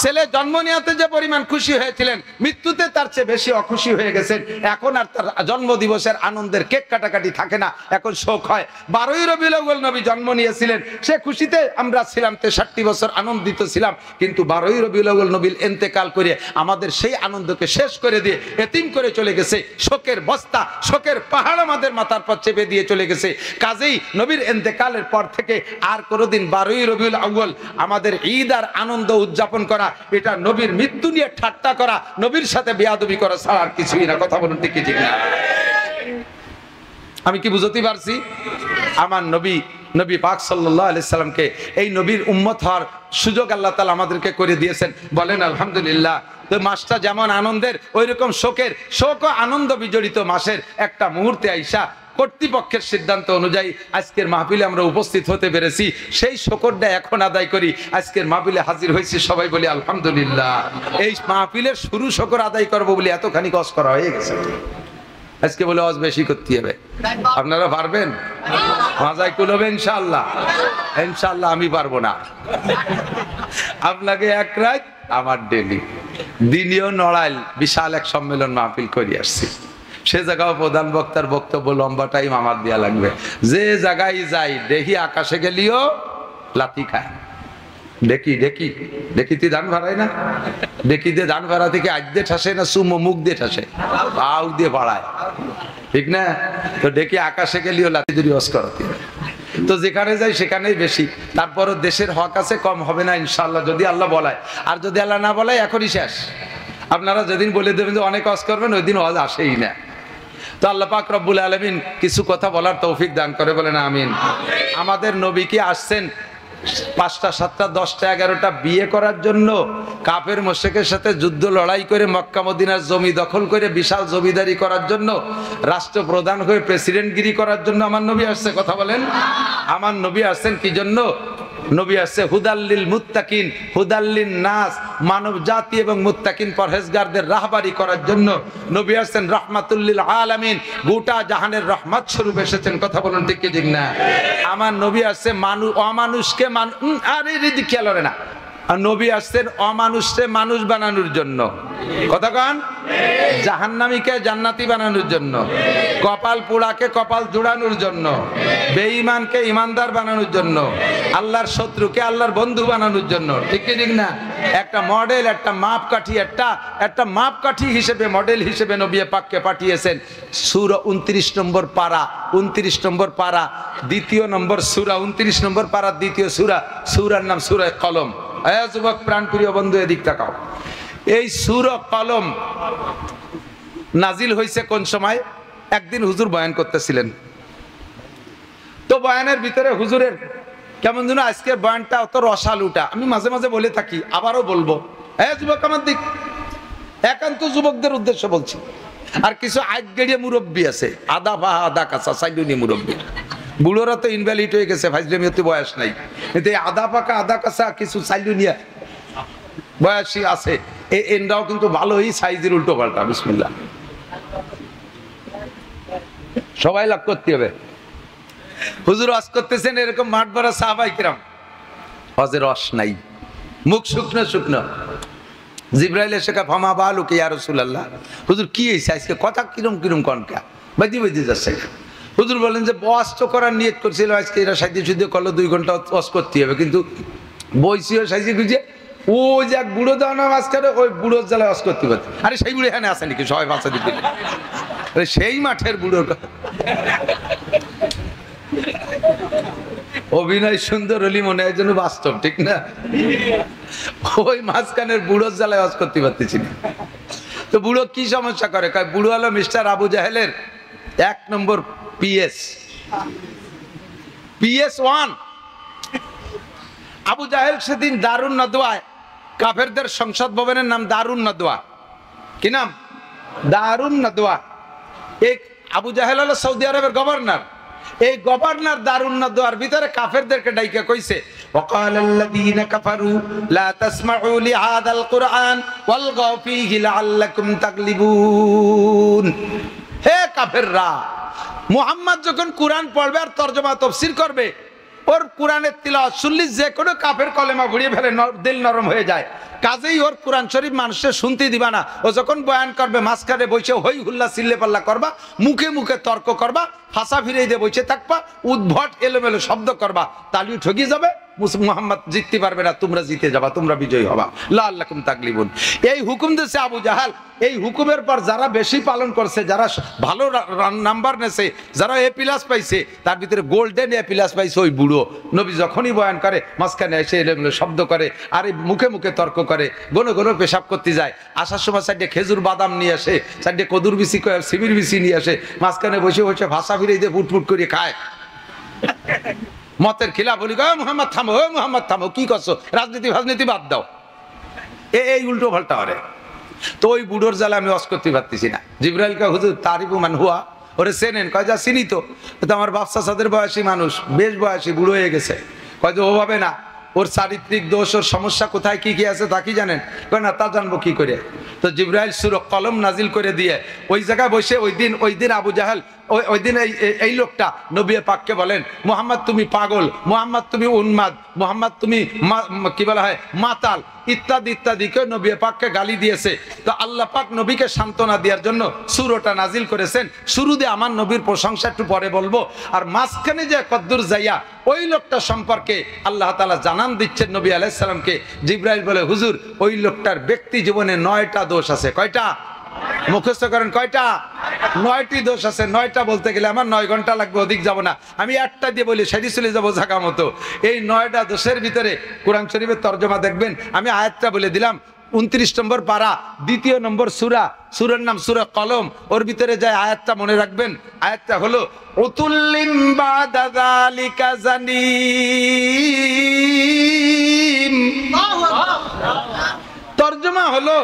ছেলে জন্ম নেওয়াতে যে পরিমাণ খুশি হয়েছিলেন, মৃত্যুতে তার চেয়ে বেশি অখুশি হয়ে গেছেন। এখন আর তার জন্ম দিবসের আনন্দের কেক কাটাকাটি থাকে না, এখন শোক হয়। 12ই রবিউল আউয়াল নবী জন্ম নিয়েছিলেন, সে খুশিতে আমরা ছিলাম, 63 বছর আনন্দিত ছিলাম। কিন্তু 12ই রবিউল আউয়াল নবীর ইন্তেকাল করে আমাদের সেই আনন্দকে শেষ করে দিয়ে এতিম করে চলে গেছে। শোকের বস্তা, শোকের পাহাড় আমাদের মাথার পর চেপে দিয়ে চলে গেছে। কাজেই নবীর ইন্তেকালের পর থেকে আর কোনোদিন 12ই রবিউল আউয়াল আমাদের ঈদ আর আনন্দ উদযাপন করা, এটা নবীর মৃত্যু নিয়ে ঠাট্টা করা, নবীর সাথে বেয়াদবি করা ছাড়া আর কিছুই না। কথা বলুন ঠিক কি ঠিক না? আমি কি বুঝতে পারছি? আমার নবী, নবী পাক সাল্লাল্লাহু আলাইহি সাল্লামকে এই নবীর উম্মত হওয়ার সুযোগ আল্লাহ তাআলা আমাদেরকে করে দিয়েছেন। বলেন আলহামদুলিল্লাহ। তো মাসটা যেমন আনন্দের, ওই রকম শোকের, শোক ও আনন্দ বিজড়িত মাসের একটা মুহূর্তে আইসা কর্তৃপক্ষের সিদ্ধান্ত অনুযায়ী আজকের মাহফিলে আমরা উপস্থিত হতে পেরেছি। সেই শকরটা এখন আদায় করি। আজকের মাহফিলে হাজির হয়েছি, সবাই বলি আলহামদুলিল্লাহ। এই মাহফিলের শুরু শকর আদায় করবো বলে এতখানি কষ্ট করা হয়ে গেছে। আজকে বলে ওয়াজ বেশি করতে হবে। আপনারা পারবেন? মাজায় কুলবে ইনশাআল্লাহ? ইনশাআল্লাহ আমি পারবো না। আপনাকে এক রাত আমার ডেলি দিনীয় নড়াইল বিশাল এক সম্মেলন মাহফিল করে আসছি। সে জায়গায় প্রধান বক্তার বক্তব্য লম্বা টাইম আমার দেয়া লাগবে। যে জায়গায় যাই দেখি আকাশে গেলিও লাথি খায়। দেখি দেখি দেখি তুই ধান ভাড়াই না, দেখি দিয়ে ধান ভাড়া থেকে আজ দিয়ে ঠাসে না সুমো মুখ দিয়ে ঠাসে, পাউ দিয়ে বাড়ায়, ঠিক না? তো দেখি আকাশে গেলিও লাথি ধরি অস করাতে। তো যেখানে যাই সেখানেই বেশি। তারপরও দেশের হক আছে, কম হবে না ইনশাআল্লাহ যদি আল্লাহ বলায়। আর যদি আল্লাহ না বলায় এখনই শেষ। আপনারা যেদিন বলে দেবেন যে অনেক ওয়াজ করবেন ওই দিন ওয়াজ আসেই না। তো আল্লাহ পাক রব্বুল আলামিন কিছু কথা বলার তৌফিক দান করে, বলেন আমিন। আমাদের নবী কি আসছেন 5টা 7টা 10টা 11টা বিয়ে করার জন্য? কাফের মুশরিকের সাথে যুদ্ধ লড়াই করে মক্কা মদিনার জমি দখল করে বিশাল জমিদারি করার জন্য, রাষ্ট্রপ্রধান হয়ে প্রেসিডেন্টগিরি করার জন্য আমার নবী আসছে? কথা বলেন। আমার নবী আসছেন কি জন্য? নবী আসছে হুদাল্লিল মুত্তাকিন, হুদাল্লিন নাস, মানব জাতি এবং মুত্তাকিন পরহেজগারদের রাহবারি করার জন্য। নবী আসছেন রাহমাতুল্লিল আলামিন, গোটা জাহানের রহমত স্বরূপ এসেছেন। কথা বলুন ঠিক কি ঠিক না? আমার নবী আসছে অমানুষকে আরে রিদি খেয়াল হবে না। আর নবী আসছেন অমানুষকে মানুষ বানানোর জন্য। কথা কন? জাহান্নামীকে জান্নাতি বানানোর জন্য, কপাল পোড়াকে কপাল জোড়ানোর জন্য, বেঈমানকে ইমানদার বানানোর জন্য, আল্লাহর শত্রুকে আল্লাহর বন্ধু বানানোর জন্য। ঠিক কি ঠিক না? একটা মডেল, একটা মাপকাঠি, একটা মাপকাঠি হিসেবে, মডেল হিসেবে নবী পাককে পাঠিয়েছেন। সূরা 29 নম্বর পারা, 29 নম্বর পারা, দ্বিতীয় নম্বর সূরা, 29 নম্বর পারা দ্বিতীয় সূরা। সূরার নাম সূরা কলম। যুবক প্রাণপ্রিয় বন্ধু এদিক তাকাও। এই সূরা কলম নাজিল হয়েছে কোন সময়? একদিন হুজুর বয়ান করতেছিলেন। তো বয়ানের ভিতরে হুজুরের কেমন যেন আজকের বয়ানটা অত রসালুটা। আমি মাঝে মাঝে বলে থাকি, আবারও বলবো। যুবক আমার দিক, একান্ত যুবকদের উদ্দেশ্য বলছি। আর কিছু আজগেড়িয়া মুরব্বী আছে, আদা পাহা আদা কাঁচা সাইডুনি মুরব্বী। বুড়োরা তো ইনভ্যালিড হয়ে গেছে, ফাইজলামিতে বয়স নাই। কিন্তু আদা পাকা আদা কাঁচা কিছু সাইডুনিয়া বয়সী আছে, এনরাও কিন্তু ভালোই সাইজের উল্টো পাল্টা। বিসমিল্লাহ, সবাই লাভ করতে হবে। হুজুর ওয়াজ করতেছেন, এরকম মাঠ ভরা সাহাবায়ে কিরাম, ওয়াজের রস নাই, মুখ শুকনো শুকনো। জিবরাইল এসে কা ফামা বালুকে ইয়া রাসূলুল্লাহ, হুজুর কি হইছে আজকে কথা কিরম কিরম কনকা বাদি বাদি যাচ্ছে। হুজুর বলেন যে ওয়াজ তো করার নিয়ত করছিল আজকে, এরা সাইডে শুধু করলো 2 ঘন্টা ওয়াজ করতে হবে, কিন্তু বইসিও সাইজে গুজে ও যে এক বুড়ো দানা মাঝখানে, ওই বুড়োর জ্বালায় ওয়াজ করতে পারত। আরে সেই বুড়ো এখানে আসে নাকি? সবাই বাঁচা দিতে, সেই মাঠের বুড়োর অভিনয় সুন্দর হলি মনে হয় যেন বাস্তব, ঠিক না? ওই মাঝখানের বুড়োর জ্বালায় ওয়াজ করতে পারতেছি না। তো বুড়ো কি সমস্যা করে? বুড়ো হলো মিস্টার আবু জাহেলের 1 নম্বর PS1। আবু জাহেল সেদিন দারুন নদওয়ায়, কাফেরদের সংসদ ভবনের নাম দারুন নদওয়া। কি নাম? দারুন নদওয়া। এই আবু জাহেল হলো সৌদি আরবের গভর্নর। এই গভর্নর দারুন নদওয়ার ভিতরে কাফেরদেরকে ডাইকা কইছে, ওয়াকালাল্লাযীনা কাফারু লা তাসমাউ লিহাযাল কুরআন ওয়ালগাউ ফীহি লাআল্লাকুম তাগলিবুন। হে কাফেররা, মুহাম্মদ যখন কুরআন পড়বে আর তরজমা তাফসীর করবে, ওর কোরআনের তিলাওয়াত শুনলে যে কোনো কাফের কলেমা ঘুরিয়ে ফেলে, দিল নরম হয়ে যায়। কাজেই ওর কোরআন শরীফ মানুষের শুনতে দিবা না। ও যখন বয়ান করবে মাঝখানে বসে হই হুল্লা চিল্লে পাল্লা করবা, মুখে মুখে তর্ক করবা, ফাঁসা ফিরে দিয়ে বসে থাকবা, উদ্ভট এলোমেলো শব্দ করবা, তালিও ঠকি যাবে, মুহাম্মদ জিততে পারবে না, তোমরা জিতে যাবা, তোমরা বিজয়ী হবা। লাআল্লাকুম তাগলিবুন। এই হুকুম দিয়েছে আবু জাহাল। এই হুকুমের পর যারা বেশি পালন করছে, যারা ভালো নাম্বার নেছে, যারা A+ পাইছে, তার ভিতরে গোল্ডেন A+ পাইছে ওই বুড়ো। নবী যখনই বয়ান করে মাঝখানে এসে এলোমেলো শব্দ করে, আর এই মুখে মুখে তর্ক করে, গনো গনো পেশাব করতে যায়। আসার সময় সাইডে খেজুর বাদাম নিয়ে আসে, সাইডে কদুর বিচি সিমির বিচি নিয়ে আসে, মাঝখানে বসে বসে ভাষা ফিরে দিয়ে ফুটফুট করে খায়। মতের খিলা বলি, মুহাম্মদ থামো, মুহাম্মদ থামো, কি করছো? রাজনীতি রাজনীতি বাদ দাও। এই উল্টো পাল্টা করে। তো ওই বুড়োর জ্বালা আমি ওয়াজ করতে পারতেছি না। জিবরাইল কা হুজুর তারিফু মান হুয়া, ওরে চেনেন? কয় যা চিনি তো, আমার বাচ্চা সাদের বয়সী মানুষ, বেশ বয়সী, বুড়ো হয়ে গেছে। কয় যে ওভাবে না, ওর চারিত্রিক দোষ, ওর সমস্যা কোথায় কি কি আছে তা কি জানেন? না, তা জানবো কি করে? তো জিবরাইল সূরা কলম নাজিল করে দিয়ে ওই জায়গায় বসে ওই দিন আবু জাহেল ওই দিন এই লোকটা নবী পাককে বলেন, মুহাম্মদ তুমি পাগল, মুহাম্মদ তুমি উন্মাদ, মুহাম্মদ তুমি কি বলা হয় মাতাল ইত্যাদি ইত্যাদিকে নবী পাককে গালি দিয়েছে। তো আল্লাহ পাক নবীকে সান্ত্বনা দেওয়ার জন্য সূরাটা নাজিল করেছেন। শুরুতে আমার নবীর প্রশংসা একটু পরে বলবো, আর মাঝখানে যে কদ্দুর যাইয়া ওই লোকটা সম্পর্কে আল্লাহ তাআলা জানান দিচ্ছেন নবী আলাইহিস সালামকে। জিবরাইল বলে, হুজুর ওই লোকটার ব্যক্তি জীবনে 9টা দোষ আছে। কয়টা? মুখস্থ করেন, কয়টা? 9টি দোষ আছে। 9টা বলতে গেলে আমার 9 ঘন্টা লাগবে, অধিক যাব না। আমি একটা দিয়ে বলি সেটি চলে যাবো জায়গা মতো। এই 9টা দোষের ভিতরে কোরআন শরীফের তর্জমা দেখবেন। আমি আয়াতটা বলে দিলাম, 29 নম্বর পারা, 2 নম্বর সূরা, সূরার নাম সূরা কলম। ওর ভিতরে যায় আয়াতটা মনে রাখবেন। আয়াতটা হলো উতুল্লিম বাদা যালিকা জানিম। তর্জমা হলো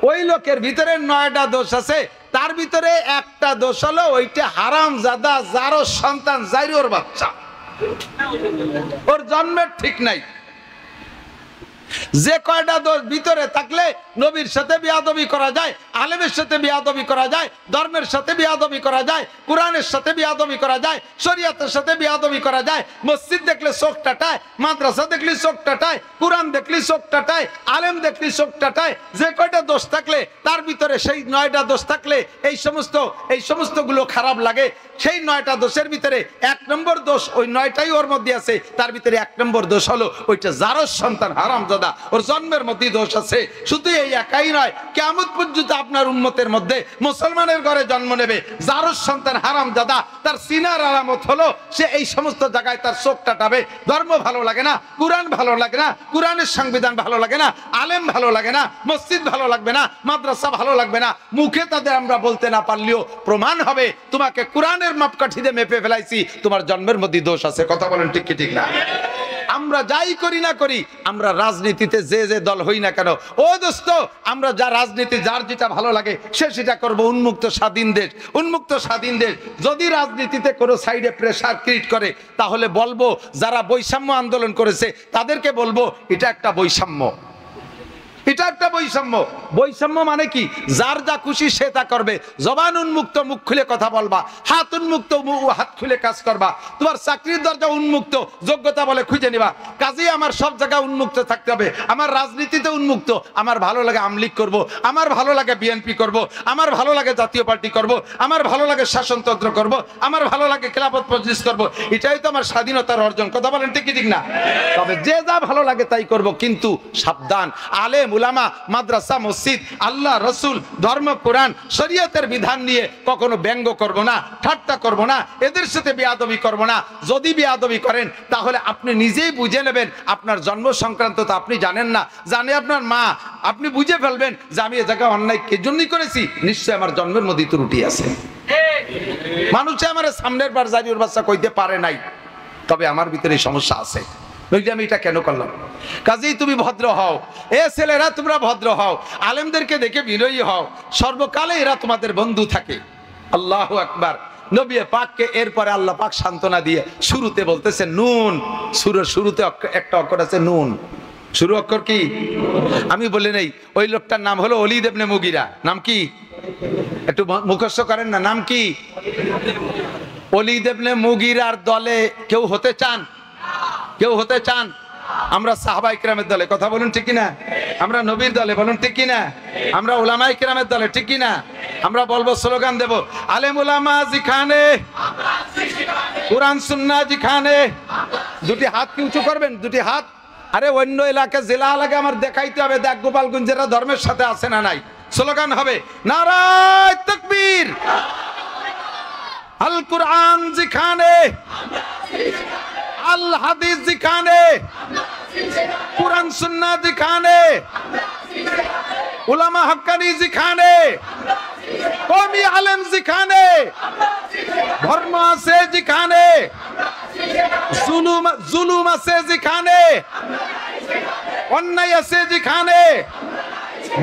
ওই লোকের ভিতরে 9টা দোষ আছে, তার ভিতরে একটা দোষ হলো ওইটা হারামজাদা, যারও সন্তান, যাইরোর বাচ্চা, ওর জন্মের ঠিক নাই। যে কয়টা দোষ ভিতরে থাকলে নবীর সাথে বিয়াদবি করা যায়, আলেমের সাথে বিয়াদবি করা যায়, ধর্মের সাথে বিয়াদবি করা যায়, কোরআনের সাথে বিয়াদবি করা যায়, শরীয়তের সাথে বিয়াদবি করা যায়। মসজিদ দেখলে চোখ টাটায়, মাদ্রাসা দেখলে চোখ টাটায়, কোরআন দেখলে চোখ টাটায়, আলেম দেখলে চোখ টাটায়। যে কয়টা দোষ থাকলে তার ভিতরে সেই 9টা দোষ থাকলে এই সমস্ত গুলো খারাপ লাগে। সেই 9টা দোষের ভিতরে 1 নম্বর দোষ, ওই 9টাই ওর মধ্যে আছে। তার ভিতরে 1 নম্বর দোষ হলো ওইটা যারও সন্তান হারামজাদা, ওর জন্মের মধ্যে দোষ আছে। শুধু এই একাই নয়, কিয়ামত পর্যন্ত আপনার উম্মতের মধ্যে মুসলমানের ঘরে জন্ম নেবে যারও সন্তান হারামজাদা, তার সিনার আলামত হলো সে এই সমস্ত জায়গায় তার চোখ টাটাবে। ধর্ম ভালো লাগে না, কোরআন ভালো লাগে না, কোরআনের সংবিধান ভালো লাগে না, আলেম ভালো লাগে না, মসজিদ ভালো লাগবে না, মাদ্রাসা ভালো লাগবে না। মুখে তাদের আমরা বলতে না পারলেও প্রমাণ হবে তোমাকে কোরআনের মাপকাঠি দিয়ে মেপে ফেলাইছি, তোমার জন্মের মধ্যে দোষ আছে। কথা বলেন ঠিক কি ঠিক না? আমরা যাই করি না করি, আমরা রাজনীতিতে যে দল হই না কেন, ও দোস্ত, আমরা যা রাজনীতি যার যেটা ভালো লাগে সে সেটা করবো। উন্মুক্ত স্বাধীন দেশ, উন্মুক্ত স্বাধীন দেশ। যদি রাজনীতিতে কোনো সাইডে প্রেসার ক্রিয়েট করে, তাহলে বলবো যারা বৈষম্য আন্দোলন করেছে তাদেরকে বলবো এটা একটা বৈষম্য, এটা একটা বৈষম্য। বৈষম্য মানে কি? যার যা খুশি সে তা করবে। জবান উন্মুক্ত, মুখ খুলে কথা বলবা। হাত উন্মুক্ত, হাত খুলে কাজ করবা। তোমার চাকরির দরজা উন্মুক্ত, যোগ্যতা বলে খুঁজে নিবা। কাজেই আমার সব জায়গায় উন্মুক্ত থাকতে হবে। আমার রাজনীতিতে উন্মুক্ত, আমার ভালো লাগে আমলিগ করব, আমার ভালো লাগে বিএনপি করব, আমার ভালো লাগে জাতীয় পার্টি করব, আমার ভালো লাগে শাসনতন্ত্র করব, আমার ভালো লাগে খেলাফত মজলিস করব। এটাই তো আমার স্বাধীনতার অর্জন। কথা বলেন ঠিক কি ঠিক না? তবে যে যা ভালো লাগে তাই করব, কিন্তু সাবধান, আলেম উলামা, মাদ্রাসা, মসজিদ, আল্লাহ, রসুল, ধর্ম, কোরআন, শরীয়তের বিধান নিয়ে কখনো ব্যঙ্গ করব না, ঠাট্টা করব না, এদের সাথে বেয়াদবি করব না। যদি বেয়াদবি করেন তাহলে আপনি নিজেই বুঝে নেবেন আপনার জন্ম সংক্রান্ত তো আপনি জানেন না, জানে আপনার মা। আপনি বুঝে ফেলবেন যে আমি এ জায়গায় অন্যায় কে জন্যই করেছি, নিশ্চয় আমার জন্মের মধ্যে ত্রুটি আছে। মানুষে আমার সামনের বার জারির বাচ্চা কইতে পারে নাই, তবে আমার ভিতরে সমস্যা আছে, আমি এটা কেন করলাম। কাজেই তুমি ভদ্র হও, এ ছেলেরা তোমরা ভদ্র হও, আলেমদেরকে দেখে বিনয়ী হও, সর্বকালে এরা তোমাদের বন্ধু থাকে। আল্লাহু আকবার। নবী পাককে এরপরে আল্লাহ পাক সান্ত্বনা দিয়ে শুরুতে বলতেছে নুন। সূরার শুরুতে একটা অক্ষর আছে নুন। শুরু অক্ষর কি? আমি বলে নেই, ওই লোকটার নাম হলো ওলীদ ইবনে মুগীরা। নাম কি? একটু মুখস্থ করেন না, নাম কি? ওলীদ ইবনে মুগীরার দলে কেউ হতে চান? কেউ হতে চান? আমরা সাহাবায়ে কেরামের দলে, কথা বলুন ঠিক কিনা? আমরা নবীর দলে, বলুন ঠিক কিনা? আমরা উলামায়ে কেরামের দলে, ঠিক কিনা? আমরা বলবো, স্লোগান দেব, আলেম উলামা যেখানে, কোরআন সুন্নাহ যেখানে। দুটি হাত কি উঁচু করবেন? দুটি হাত। আরে অন্য এলাকা, জেলা এলাকা আমার দেখাইতে হবে, দেখ গোপালগঞ্জেরা ধর্মের সাথে আছে না নাই। স্লোগান হবে নারায়ে তাকবীর, আল কোরআন যেখানে, আল হাদিস যেখানে, কোরআন সুন্নাহ যেখানে, উলামা হক্কানি যেখানে, কওমি আলেম যেখানে, ধর্ম আছে যেখানে, জুলুম আছে যেখানে, অন্যায় আছে যেখানে,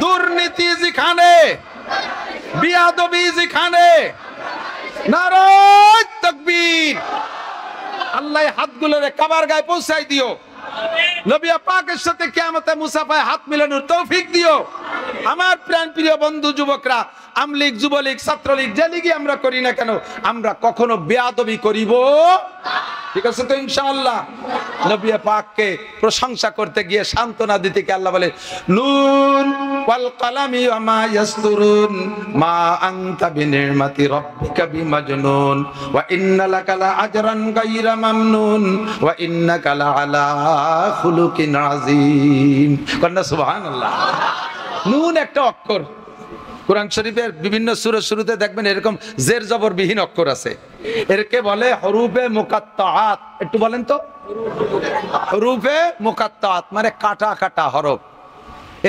দুর্নীতি যেখানে, বিয়াদবি যেখানে, নারায়ে তাকবীর। আল্লাহ হাতগুলোরে কাবার গায়ে পৌঁছাই দিও। নবী পাকের সাথে কিয়ামতে মুসাফায় হাত মিলানোর তৌফিক দিও। আমার প্রাণ প্রিয় বন্ধু যুবকরা, আমলীগ, যুবলীগ, ছাত্রলীগ, যে লীগই আমরা করি না কেন, আমরা কখনো বেয়াদবি করিব, ঠিক আছে তো ইনশাআল্লাহ। নবী পাককে প্রশংসা করতে গিয়ে সান্ত্বনা দিতে গিয়ে আল্লাহ বলে, নুন ওয়াল কালামি ওয়া মা ইয়াসতুরুন মা আনতা বিনিমাতি রাব্বিকা বিমাজনুন ওয়া ইন্না লাকা লা আজরান গায়রা মামনুন ওয়া ইন্নাকা লা আলা খুলুকিন আযীম। কন্না সুবহানাল্লাহ। নুন একটা অক্ষর, কোরআন শরীফের বিভিন্ন সূরার শুরুতে দেখবেন এরকম জের জবর বিহীন অক্ষর আছে, এরকে বলে হরুফে মুকাত্তাআত। একটু বলেন তো, হরুফে মুকাত্তাআত মানে কাটা কাটা হরফ।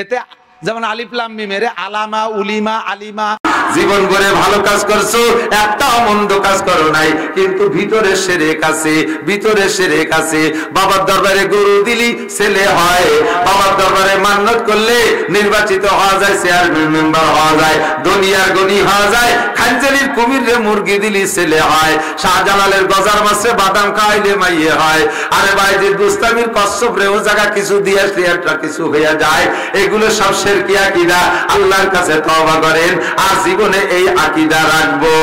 এতে যেমন আলিফ লাম মিম এর আলামা, উলিমা, আলিমা। জীবন করে ভালো কাজ করছো, একটা মন্দ কাজ করো নাই, কিন্তু ভিতরে শিরক আছে, ভিতরে শিরক আছে। বাবার দরবারে গরু দিলি ছেলে হয়, বাবার দরবারে মান্নত করলে নির্বাচিত হওয়া যায়, চেয়ারম্যান মেম্বার হওয়া যায়, দুনিয়ার গনি হওয়া যায়। খানজালির কুমিরে মুরগি দিলি ছেলে হয়, শাহজালালের গজার মাছে বাদাম খাইলে মাইয়ে হয়। আরে বাইজির বুস্তামির কচ্ছপ রে ও জায়গা কিছু দিয়ে একটা কিছু হইয়া যায়। এগুলো সব শিরকি আকীদা। আল্লাহর কাছে তওবা করেন আর জীবনে এই আকীদা রাখবো।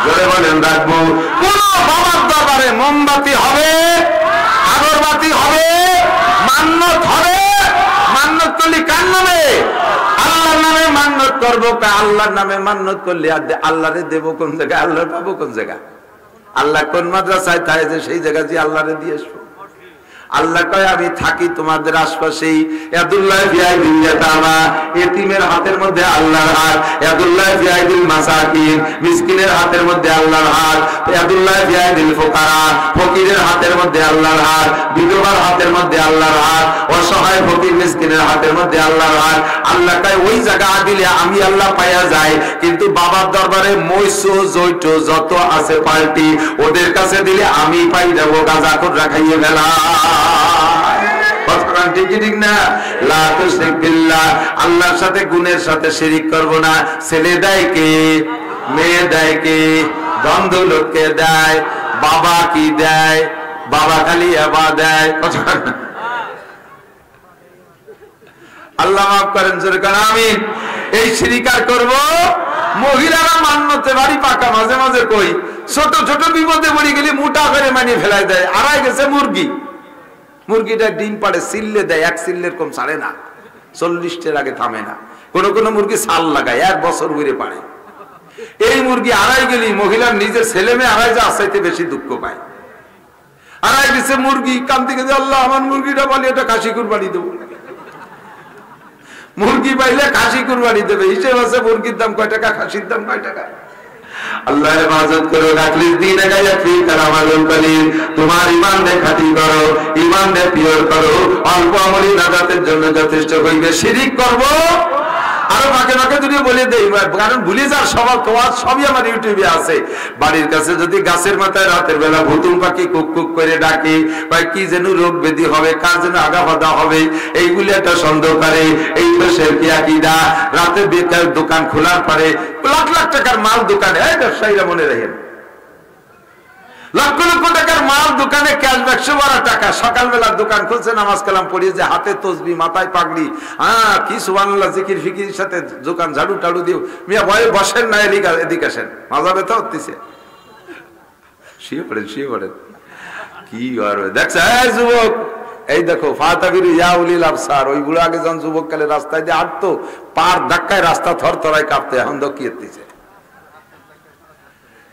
জোরে বলেন রাখবো। কোন বাবার দরবারে মোমবাতি হবে, আগরবাতি হবে, মান্নত হবে। মান্নত করলে কার নামে? আল্লাহর নামে মান্নত করবো। আল্লাহর নামে মান্নত করলে আল্লাহরে দেবো কোন জায়গায়, আল্লাহর পাবো কোন জায়গায়? আল্লাহ কোন মাদ্রাসায় থাকে যে সেই জায়গা যে আল্লাহরে দিয়ে আসবো। আল্লাহ কয় আমি থাকি তোমাদের আশপাশেই। ইয়াদুল্লাহ ফি আইদিল ইয়াতামা, এতিমের হাতের মধ্যে আল্লাহর হাত। ইয়াদুল্লাহ ফি আইদিল মাসাকিন, মিসকিনের হাতের মধ্যে আল্লাহর হাত। ইয়াদুল্লাহ ফি আইদিল ফুকারা, ফকিরের হাতের মধ্যে আল্লাহর হাত। বিধবার হাতের মধ্যে আল্লাহর হাত। অসহায় ফকির মিসকিনের হাতের মধ্যে আল্লাহর হাত। আল্লাহ কয় ওই জায়গা দিলে আমি আল্লাহ পাইয়া যাই, কিন্তু বাবার দরবারে মৈসো জৈটো যত আছে পাল্টি ওদের কাছে দিলে আমি পাই যাবো। গাঁজাখোর রাখাইয়ে ফেলা। আল্লাহর সাথে গুণের সাথে শিরিক করব না। ছেলে দেয় কে? মেয়ে দেয় কে? বন্ধ লোককে দেয়। বাবা কি দেয়? বাবা খালি আবা দেয়। আল্লাহ মাফ করেন, জোরে করেন আমিন। এই শিরিক আর করব? মহিলারা মান্যতে বাড়ি পাকা মাঝে মাঝে কই ছোট ছোট বিপদে পড়ে গেলে মোটা করে মানিয়ে ফেলাই দেয়। আড়াই গেছে মুরগি, মুরগিটা ডিম পাড়ে সিল্লে দেয়, এক সিল্লের কম ছাড়ে না, 40টার আগে থামে না। কোন কোন মুরগি সাল লাগায়, 1 বছর ঘুরে পারে। এই মুরগি আড়াই গেলি মহিলার নিজের ছেলে মেয়ে আড়াই যা চাইতে বেশি দুঃখ পায়। আড়াই গেছে মুরগি, কান্দি গেছে আল্লাহ আমার মুরগিটা বলি এটা খাসি কুরবানি দেবো। মুরগি পাইলে খাসি কুরবানি দেবে, হিসেব আছে মুরগির দাম কয় টাকা, খাসির দাম কয় টাকা। আল্লাহ হেফাজত করো। রাখলিস দিন তোমার ইমান দে খাঁটি করো, ইমান দে পিওর করো। অল্প আমলি নাজাতের জন্য যথেষ্ট হইবে। শিরিক করব আরো মাকে মাকে যদি বলে দেই, কারণ ভুলে যাওয়ার স্বভাব তোমার সবই আমার ইউটিউবে আছে। বাড়ির কাছে যদি গাছের মাথায় রাতের বেলা ভুতুম পাখি কুক কুক করে ডাকে, বা কি যেন রোগ ব্যাধি হবে, কার যেন আগা বাধা হবে, এইগুলি একটা সন্দেহ করে। এই তো শিরকি আকীদা। রাতে বেকার দোকান খোলার পরে লাখ লাখ টাকার মাল দোকানে, এই ব্যবসায়ীরা মনে রাখেন, লক্ষ লক্ষ টাকার মাল দোকানে ক্যাশ বাক্সে ভরা টাকা। সকালবেলা দোকান খুলছে, নামাজ কালাম পড়িয়ে যে হাতে তসবি, মাথায় পাগড়ি, কি সুবহানাল্লাহ জিকির ফিকির সাথে দোকান ঝাড়ু টাড়ু দিও। মিয়া ভয়ে বসেন না, এদিকে আসেন, মাজা ব্যথা হচ্ছে, শুয়ে পড়েন শুয়ে পড়েন। কি করবে দেখছে যুবক, এই দেখো ফাতাবিরু ইয়া উলিল আবসার। ওইগুলো আগে যখন যুবক কালে রাস্তায় দিয়ে হাঁটতো, পার ধাক্কায় রাস্তা থরথরায় কাঁপতে, এখন দকিয়েছে,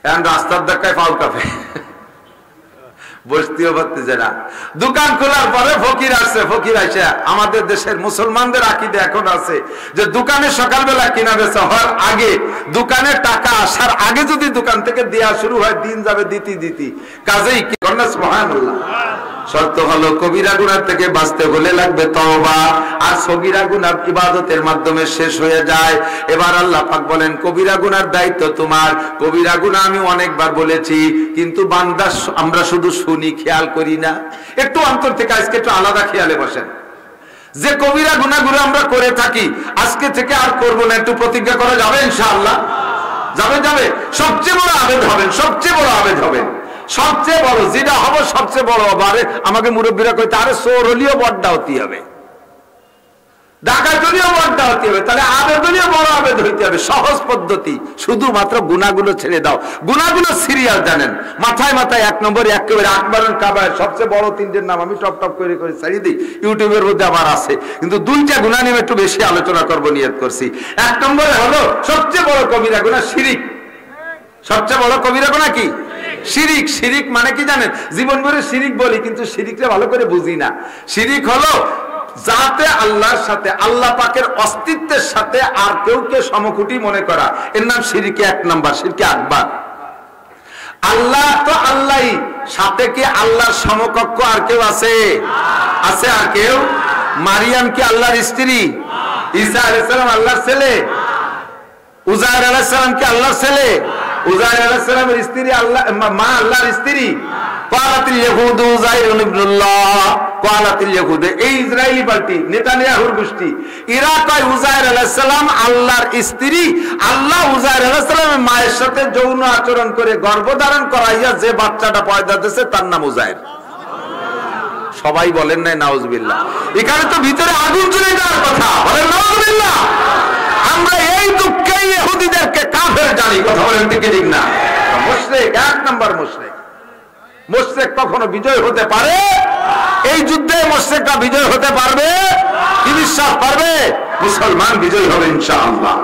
এখন রাস্তার ধাক্কায় পাও কাঁপে, বসতেও পারতেছে না। দোকান খোলার পরে ফকির আসছে, ফকির আসে। আমাদের দেশের মুসলমানদের আকীদা এখন আছে যে দোকানে সকালবেলা কিনা বেচা হওয়ার আগে, দোকানে টাকা আসার আগে যদি দোকান থেকে দেয়া শুরু হয়, দিন যাবে দিতি কাজেই কি কন্যা সুবহানাল্লাহ। শর্ত হলো কবিরা গুনাহ থেকে বাঁচতে হলে লাগবে তওবা, আর সগীরা গুনাহ ইবাদতের মাধ্যমে শেষ হয়ে যায়। এবার আল্লাহ পাক বলেন কবিরা গুনার দায়িত্ব তোমার। কবিরা গুনাহ আমি অনেকবার বলেছি, কিন্তু বান্দা আমরা শুধু শুনি, খেয়াল করি না। একটু অন্তর থেকে আজকে একটু আলাদা খেয়ালে বসেন যে কবিরা গুনাহগুলো আমরা করে থাকি, আজকে থেকে আর করব না, একটু প্রতিজ্ঞা করা যাবে ইনশাআল্লাহ? যাবে যাবে। সবচেয়ে বড় আবেদ হবেন, সবচেয়ে বড় আবেদ হবেন। সবচেয়ে বড় যেটা হবে সবচেয়ে বড় হবে। আরে আমাকে মুরব্বীরা কইতে আরে চোর হলেও বড়টা হতে হবে, ডাকাত হলেও বড়টা হতে হবে, তাহলে আবেদ হলেও বড় আবেদ হইতে হবে। সহজ পদ্ধতি, শুধুমাত্র গুনাহগুলো ছেড়ে দাও। গুনাহগুলো সিরিয়াল জানেন, মাথায় মাথায় 1 নম্বর একেবারে আকবরুল কাবায়ের সবচেয়ে বড় 3টের নাম আমি টপ টপ করে করে ছাড়িয়ে দিই, ইউটিউবের মধ্যে আমার আছে, কিন্তু 2টা গুনাহ নিয়ে একটু বেশি আলোচনা করব নিয়ত করছি। 1 নম্বরে হলো সবচেয়ে বড় কবিরা গুনাহ শিরিক। সবচেয়ে বড় কবিরা গুনাহ কি? শিরিক। শিরিক মানে কি জানেন? জীবন ভরে শিরিক বলি কিন্তু শিরিকটা ভালো করে বুঝি না। শিরিক হলো যাতে আল্লাহর সাথে, আল্লাহ পাকের অস্তিত্বের সাথে আর কেউকে সমকুটি মনে করা, এর নাম শিরকে 1 নাম্বার, শিরকে আকবার। আল্লাহ তো আল্লাহই, সাথে কি আল্লাহর সমকক্ষ আর কেউ আছে? আছে আর কেউ? মারিয়াম কি আল্লাহর স্ত্রী? ঈসা আলাইহিস সালাম আল্লাহর ছেলে? উযায়ের আলাইহিস সালাম কি আল্লাহর ছেলে? উযায়ের আলাইহিস সালামের স্ত্রী আল্লাহ, মা আল্লাহর স্ত্রী। ক্বালাতিল ইয়াহুদ উযাইর ইবনুল্লাহ, ক্বালাতিল ইয়াহুদ, এই ইসরাইলি পার্টি নেতানিয়াহুর গোষ্ঠী, এরা কয় উযায়ের আলাইহিস সালাম আল্লাহর স্ত্রী। আল্লাহ উযায়ের আলাইহিস সালামের মায়ের সাথে যৌন আচরণ করে গর্ভধারণ করাইয়া যে বাচ্চাটা পয়দা দিয়েছে তার নাম উযায়ের। সবাই বলেন না নাউজুবিল্লাহ? এখানে তো ভিতরে আগুন জ্বলে যাওয়ার কথা, বলেন নাউজুবিল্লাহ। আমরা এই দুঃখে ইহুদিদেরকে কাফের জানি, কথা বলেন ঠিক না? মুশরিক, 1 নাম্বার মুশরিক। মুশরিক কখনো বিজয় হতে পারে? এই যুদ্ধে মুশরিকরা বিজয় হতে পারবে? কি বিশ্বাস পারবে? মুসলমান বিজয় হবে ইনশাআল্লাহ।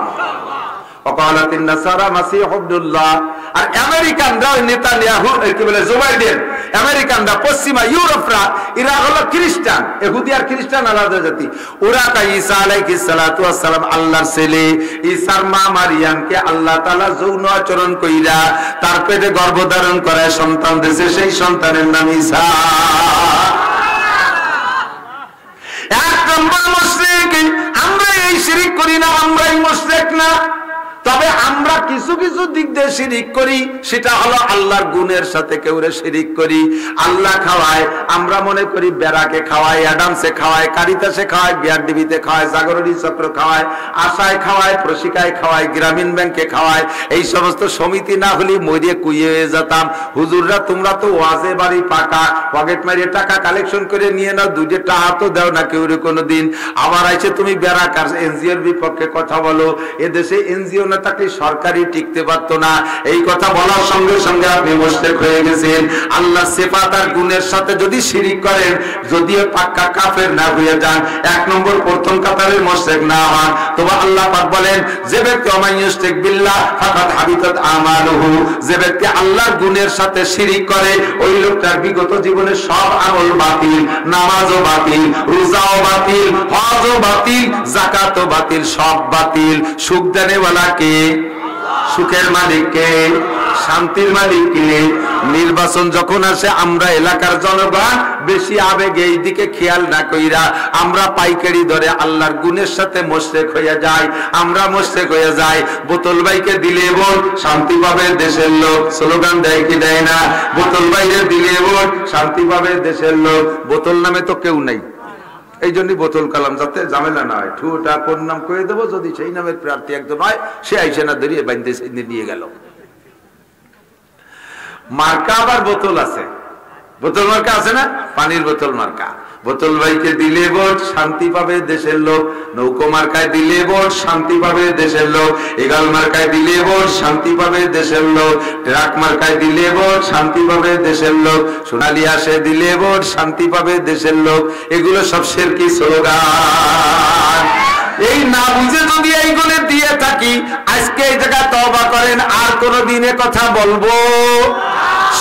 ওয়াকালাতিন নাসারা মাসিহ ইবনুল্লাহ। আর আমেরিকানরা নেতানিয়াহু কি বলে, জো বাইডেন, আমেরিকানরা, পশ্চিমা ইউরোপরা, এরা হলো খ্রিস্টান। ইহুদি আর খ্রিস্টান আলাদা জাতি। ওরা কয় ঈসা আলাইহিস সালাতু ওয়াস সালাম আল্লাহর ছেলে। ঈসার মা মারিয়ামকে আল্লাহ তাআলা যৌন আচরণ কইরা তার পেটে গর্ভধারণ করায় সন্তান দিয়েছে, সেই সন্তানের নাম ঈসা। 1 নম্বর মুশরিক। আমরা এই শিরিক করি না, আমরাই মুশরিক না। তবে আমরা কিছু কিছু দিক দিয়ে শিরিক করি, সেটা হলো আল্লাহর গুণের সাথে কেউরে শিরিক করি। আল্লাহ খাওয়ায়, আমরা মনে করি বেড়াকে খাওয়ায়, অ্যাডামসে খাওয়ায়, কারিতাসে খাওয়ায়, বিআরডিবিতে খাওয়ায়, জাগরণী চক্র খাওয়ায়, আশায় খাওয়ায়, প্রশিকায় খাওয়ায়, গ্রামীণ ব্যাংকে খাওয়ায়। এই সমস্ত সমিতি না হলে মরিয়ে কুইয়ে হয়ে যেতাম। হুজুররা তোমরা তো ওয়াজে বাড়ি পাকা, পকেট মারিয়ে টাকা কালেকশন করে নিয়ে নাও, 2 টাকা তো দাও না কেউরে কোনোদিন। আবার আইছে তুমি বেড়া কার এনজিওর বিপক্ষে কথা বলো। এদেশে এনজিও না থাকলে সরকারি টিকতে পারতো না। এই কথা বলার সঙ্গে সঙ্গে আপনি মুশরিক হয়ে গেছেন। আল্লাহ সিফাত আর গুণের সাথে যদি শিরিক করেন, যদিও পাক্কা কাফের না হয়ে যান, 1 নম্বর প্রথম কাতারের মুশরিক না হন, তবে আল্লাহ পাক বলেন যে ব্যক্তি অমাইয়ুশরিক বিল্লাহ ফাকাদ হাবিতাত আমালুহু, যে ব্যক্তি আল্লাহর গুণের সাথে শিরিক করে ওই লোকটার বিগত জীবনের সব আমল বাতিল, নামাজও বাতিল, রোজাও বাতিল, হজও বাতিল, যাকাতও বাতিল, সব বাতিল। সুখ দেনেওয়ালা কে? সুখের মালিক কে? শান্তির মালিক কে? নির্বাচন যখন আসে আমরা এলাকার জনগণ বেশি আবেগে এই দিকে খেয়াল না কইরা আমরা পাইকারি ধরে আল্লাহর গুণের সাথে মুশরিক হয়ে যাই। আমরা মুশরিক হয়ে যাই। বোতল ভাইকে দিলে ভোট, শান্তি পাবে দেশের লোক। স্লোগান দেয় কি দেয় না? বোতল ভাইকে দিলে ভোট, শান্তি পাবে দেশের লোক। বোতল নামে তো কেউ নাই, এই জন্যই বোতল কালাম, যাতে ঝামেলা না হয়। ঠুটা কোন নাম করে দেবো, যদি সেই নামের প্রার্থী একজন হয় সে আইসে না ধরিয়ে বাইন্দে নিয়ে গেল। মার্কা আবার বোতল আছে, বোতল মার্কা আছে না? পানির বোতল মার্কা। বোতল ভাইকে দিলে ভোট, শান্তি পাবে দেশের লোক। নৌকো মার্কায় দিলে ভোট, শান্তি পাবে দেশের লোক। এগাল মার্কায় দিলে ভোট, শান্তি পাবে দেশের লোক। ট্রাক মার্কায় দিলে ভোট, শান্তি পাবে দেশের লোক। সোনালী আসে দিলে ভোট, শান্তি পাবে দেশের লোক। এগুলো সব শিরকি স্লোগান। এই না বুঝে যদি এইগুলো দিয়ে থাকি, আজকে এই জায়গায় তওবা করেন, আর কোন দিনে কথা বলবো?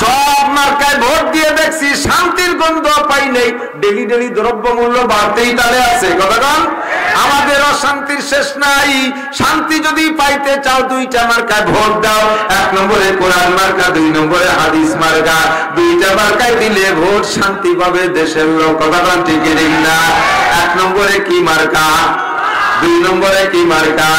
সব মার্কায় ভোট দিয়ে দেখছি, শান্তির গন্ধ পাই নেই। ডেলি ডেলি দ্রব্য মূল্য বাড়তেই তালে আছে। কথাগণ, আমাদের অশান্তির শেষ নাই। শান্তি যদি পাইতে চাও 2টা মার্কায় ভোট দাও। 1 নম্বরে কোরআন মার্কা, 2 নম্বরে হাদিস মার্কা। 2টা মার্কায় দিলে ভোট, শান্তি পাবে দেশের লোক। কথাগণ ঠিক না? 1 নম্বরে কি মার্কা? 2 নম্বরে কি মার্কা?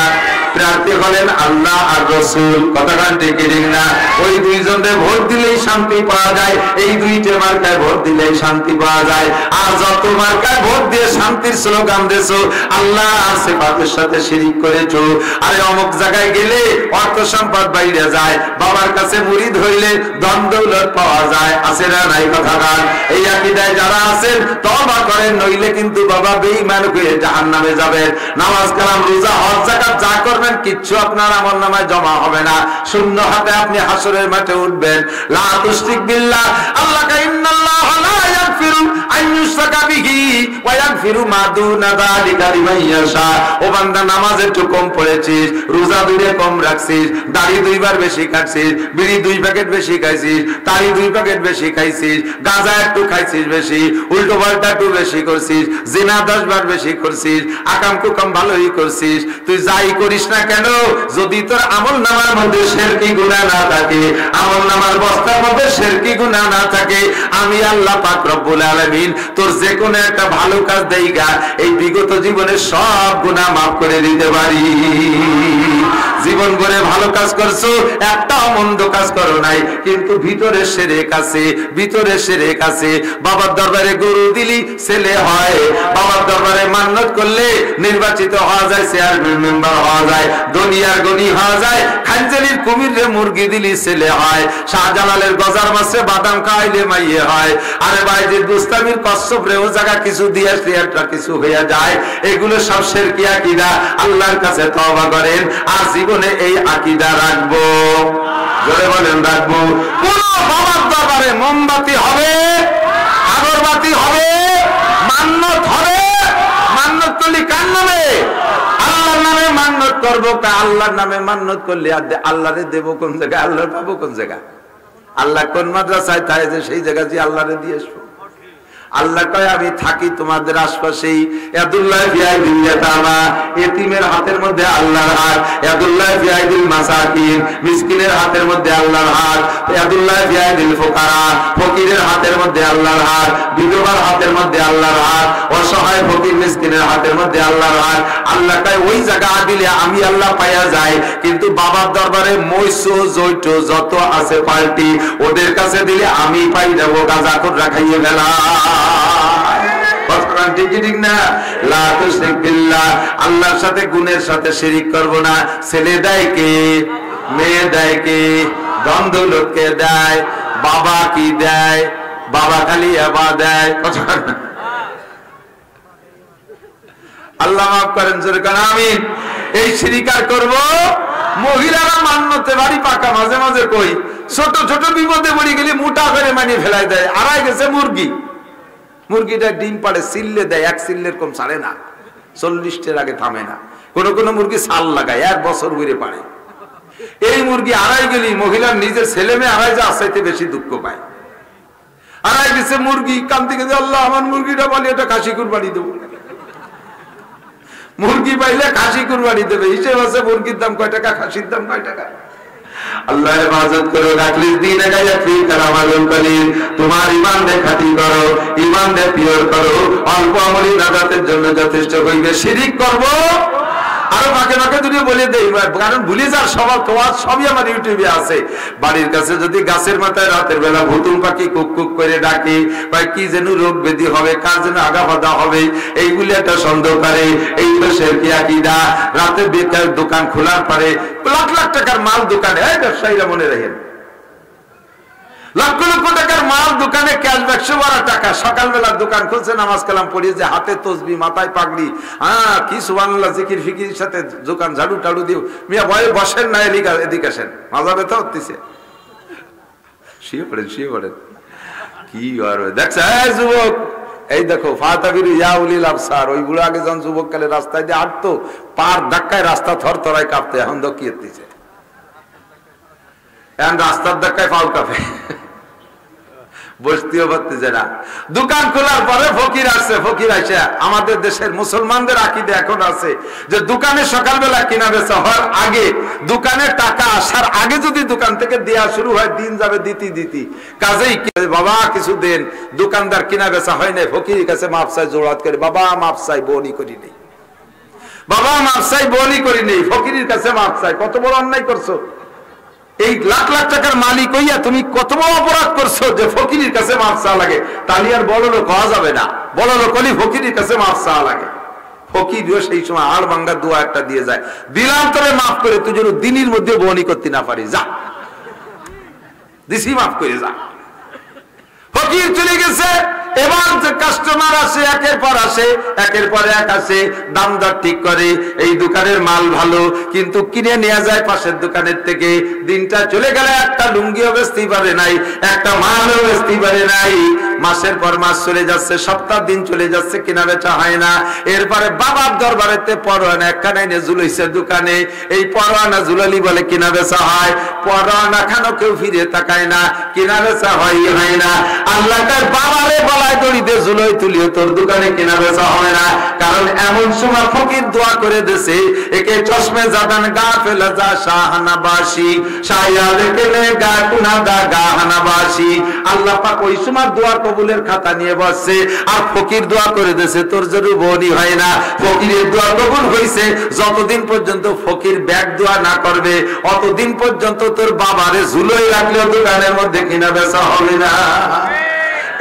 প্রার্থী হলেন আল্লাহ আর রাসূল। কথাটা ঠিক না? ওই দুইজনে ভোট দিলেই শান্তি পাওয়া যায়, এই দুইটা মার্কায় ভোট দিলেই শান্তি পাওয়া যায়। আর যত মার্কায় ভোট দিয়ে শান্তির স্লোগান দিয়েছো, আল্লাহ আর সিফাতের সাথে শিরিক করেছো, আরে অমুক জায়গায় গেলে অর্থ সম্পদ বাইরে যায়, বাবার কাছে মুরিদ হইলে ধন দৌলত পাওয়া যায়, আছে না নাই? কথা কান এই আকীদায় যারা আছেন তওবা করেন, নইলে কিন্তু বাবা বেঈমান হয়ে জাহান্নামে যাবেন। নামাজ কালাম রোজা হজ যাকাত যা করবেন কিচ্ছু আপনার আমলনামায় জমা হবে না, শূন্য হাতে আপনি হাসরের মাঠে উঠবেন। লা তুশরিক বিল্লাহ, আল্লাহ কা ইন্নাল্লাহা লা ইয়াগফিরু আন ইউশরাকা বিহি ওয়া ইয়াগফিরু মা দুনা যালিকা লিমান ইয়াশা। ও বান্দা, নামাজ একটু কম পড়েছিস, রোজা দুইটা কম রাখছিস, দাড়ি দুইবার বেশি কাটছিস, বিড়ি 2 প্যাকেট বেশি খাইছিস, তারি 2 প্যাকেট বেশি খাইছিস, গাঁজা একটু খাইছিস বেশি, উল্টো পাল্টা একটু বেশি করছিস, জিনা 10 বার বেশি করছিস, আকাম কুকাম ভালোই করছিস, তুই যাই করিস না কেন, যদি তোর আমল নামার মধ্যে শিরকি গুনাহ না থাকে, আমল নামার বস্তার মধ্যে শিরকি গুনাহ না থাকে, আমি আল্লাহ পাক রব্বুল আলামিন তোর যে কোনো একটা ভালো কাজ দেইগা এই বিগত জীবনের সব গুনাহ মাফ করে দিতে পারি। জীবন ভরে ভালো কাজ করছো, একটা মন্দ কাজ করো নাই, কিন্তু ভিতরে শিরক আছে, ভিতরে শিরক আছে। বাবার দরবারে গরু দিলি ছেলে হয়, বাবার দরবারে মান্নত করলে নির্বাচিত হওয়া যায়, চেয়ারম্যান মেম্বার হওয়া যায়, দুনিয়ার গনি হওয়া যায়, খানজালির কুমিরে মুরগি দিলি ছেলে হয়, শাহজালালের গজার মাছে বাদাম খাইলে মাইয়ে হয়, আরে বাইজিদ বুস্তামির কচ্ছপ রে ও জায়গা কিছু দিয়ে আসলে একটা কিছু হয়ে যায়। এগুলো সব শিরকি আকীদা, আল্লাহর কাছে তওবা করেন আর জীবনে এই আকীদা রাখবো। জোরে বলেন রাখবো। কোন বাবার দরবারে মোমবাতি হবে, আগরবাতি হবে, মান্নত হবে, মান্নত করলে কার নামে? আল্লাহর নামে মান্নত করবো। আল্লাহর নামে মান্নত করলে আল্লাহরে দেবো কোন জায়গায়, আল্লাহ পাবো কোন জায়গায়? আল্লাহ কোন মাদ্রাসায় থাকে যে সেই জায়গা দিয়ে আল্লাহরে দিয়ে আসবো। আল্লাহ কয় আমি থাকি তোমাদের আশপাশেই, ইয়াদুল্লাহ ফি আইদিল ইয়াতামা, এতিমের হাতের মধ্যে আল্লাহর হাত, ইয়াদুল্লাহ ফি আইদিল মাসাকিন, মিসকিনের হাতের মধ্যে আল্লাহর হাত, ইয়াদুল্লাহ ফি আইদিল ফুকারা, ফকিরের হাতের মধ্যে আল্লাহর হাত, বিধবার হাতের মধ্যে আল্লাহর হাত, অসহায় ফকির মিসকিনের হাতের মধ্যে আল্লাহর হাত। আল্লাহ কয় ওই জায়গা দিলে আমি আল্লাহ পাইয়া যাই, কিন্তু বাবার দরবারে মৈসু জৈট যত আছে পাল্টি ওদের কাছে দিলে আমি পাই যাবো, গাঁজা করে রাখাইয়ে গেলাম। আল্লাহর সাথে গুণের সাথে শিরিক করব না। ছেলে দেয় কে, মেয়ে দেয় কে, ধন দৌলতকে দেয়, বাবা কি দেয়? বাবা খালি আবা দেয়। আল্লাহ মাফ করেন, আমিন। এই শিরিক আর করব? মহিলারা মান্যতে বাড়ি পাকা, মাঝে মাঝে কই ছোট ছোট বিপদে পড়ে গেলে মোটা করে মানিয়ে ফেলাই দেয়। আড়াই গেছে মুরগি, মুরগিটা ডিম পাড়ে সিললে দেয়, এক সিললের কম ছাড়ে না, 40টার আগে থামে না। কোন কোন মুরগি সাল লাগায়, 1 বছর ঘুরে পারে। এই মুরগি আড়াই গেলি মহিলার নিজের ছেলে মেয়ে আড়াই যা চাইতে বেশি দুঃখ পায়। আড়াই গেছে মুরগি, কান্তি গেছে আল্লাহ আমার মুরগিটা বলি এটা খাসি কুরবানি দেবো। মুরগি পাইলে খাসি কুরবানি দেবে, হিসেব আছে মুরগির দাম কয় টাকা, খাসির দাম কয় টাকা। আল্লাহ হেফাজত করো, রাখলিস দিন গায়া ফি কালামালুল কলিল, তোমার ঈমান দে খাঁটি করো, ঈমান দে পিওর করো, অল্প আমলি নাজাতের জন্য যথেষ্ট হইবে। শিরিক করব আরো বাকে বাকে যদি বলে দেই, কারণ ভুলে যার স্বভাব, তোমার সবই আমার ইউটিউবে আছে। বাড়ির কাছে যদি গাছের মাথায় রাতের বেলা ভুতুম পাখি কুক কুক করে ডাকে, বা কি যেন রোগ ব্যাধি হবে, কার যেন আগা বাধা হবে, এইগুলি একটা সন্দেহ করে। এই তো শিরকি আকীদা। রাতে বেকার দোকান খোলার পরে লাখ লাখ টাকার মাল দোকানে, এই ব্যবসায়ীরা মনে রাখেন, লক্ষ লক্ষ টাকার মাল দোকানে, ক্যাশ বাক্সে ভরা টাকা। সকালবেলা দোকান খুলছে, নামাজ কালাম পড়িয়ে যে হাতে তসবি, মাথায় পাগড়ি, কি সুবহানাল্লাহ জিকির ফিকির সাথে দোকান ঝাড়ু টাড়ু দিও। মিয়া ভয়ে বসেন না, এদিকে আসেন, মাজা ব্যথা হচ্ছে, শুয়ে পড়েন, শুয়ে পড়েন। কি করবে দেখছে যুবক, এই দেখো ফাতাবিরু ইয়া উলিল আবসার, ওই বুড়ো আগে যখন যুবক কালে রাস্তায় দিয়ে হাঁটতো, পার ধাক্কায় রাস্তা থরথরায় কাঁপতে, এখন দকিয়ে দিচ্ছে, এখন রাস্তার ধাক্কায় পাও কাঁপে, বসতেও পারতেছে না। দোকান খোলার পরে ফকির আসছে, ফকির আসে। আমাদের দেশের মুসলমানদের আকীদা এখন আছে যে দোকানে সকালবেলা কিনা বেচা হওয়ার আগে, দোকানে টাকা আসার আগে যদি দোকান থেকে দেয়া শুরু হয়, দিন যাবে দিতি দিতি, কাজেই বাবা কিছু দেন। দোকানদার কিনা বেচা হয় নাই, ফকির কাছে মাপ চাই, জোড়াত করে, বাবা মাপ চাই, বনি করি নেই। বাবা মাফ চাই বলি করি নেই, ফকিরের কাছে মাফ চাই। কত বড় অন্যায় করছো, এই লাখ লাখ টাকার মালিক হইয়া তুমি কত বড় অপরাধ করছো যে ফকিরের কাছে মাফ চাওয়া লাগে। তাহলে আর বড় লোক হওয়া যাবে না, বড় লোক হলে ফকিরের কাছে মাফ চাওয়া লাগে। ফকিরও সেই সময় হাড় ভাঙ্গা দোয়া একটা দিয়ে যায়, দিলাম তোরে মাফ করে, তুই যেন দিনের মধ্যে বনি করতে না পারি, যা দিছি মাফ করে যা। ফকির চলে গেছে, এবার যে কাস্টমার আসে একের পর আসে, একের পর এক আসে, দাম দর ঠিক করে। এই দোকানের মাল ভালো, কিন্তু কিনে নেওয়া যায় পাশের দোকানের থেকে। দিনটা চলে গেলে একটা লুঙ্গিও বেচতেই পারে নাই, একটা মালও বেচতেই পারে নাই। মাসের পর মাস চলে যাচ্ছে, সপ্তাহ দিন চলে যাচ্ছে, কিনা বেচা হয় না। এরপরে বাবার দরবারেতে পরোয়ানা একখানা এনে ঝুলাইছে দোকানে। এই পরোয়ানা ঝুলালি বলে কিনা বেচা হয়, পরোয়ানা খানো কেউ ফিরে তাকায় না, কিনা বেচা হয় না। আল্লাহ তার বাবারে গলায় দড়িতে ঝুলোই তুলিও তোর দোকানে কেনা বেচা হয় না। কারণ এমন সময় ফকির দোয়া করে দিয়েছে, একে চশমে জাদান গা ফেলা যা শাহানাবাসী শায়াদ কেনে গা কুনাদা গাহানাবাসী। আল্লাহ পাক ওই সময় দোয়ার কবুলের খাতা নিয়ে বসছে, আর ফকির দোয়া করে দিয়েছে তোর যদি বনি হয় না। ফকিরের দোয়া কবুল হয়েছে যতদিন পর্যন্ত ফকির ব্যাগ দোয়া না করবে, অতদিন পর্যন্ত তোর বাবারে ঝুলোই রাখলেও দোকানের মধ্যে কিনা বেচা হবে না।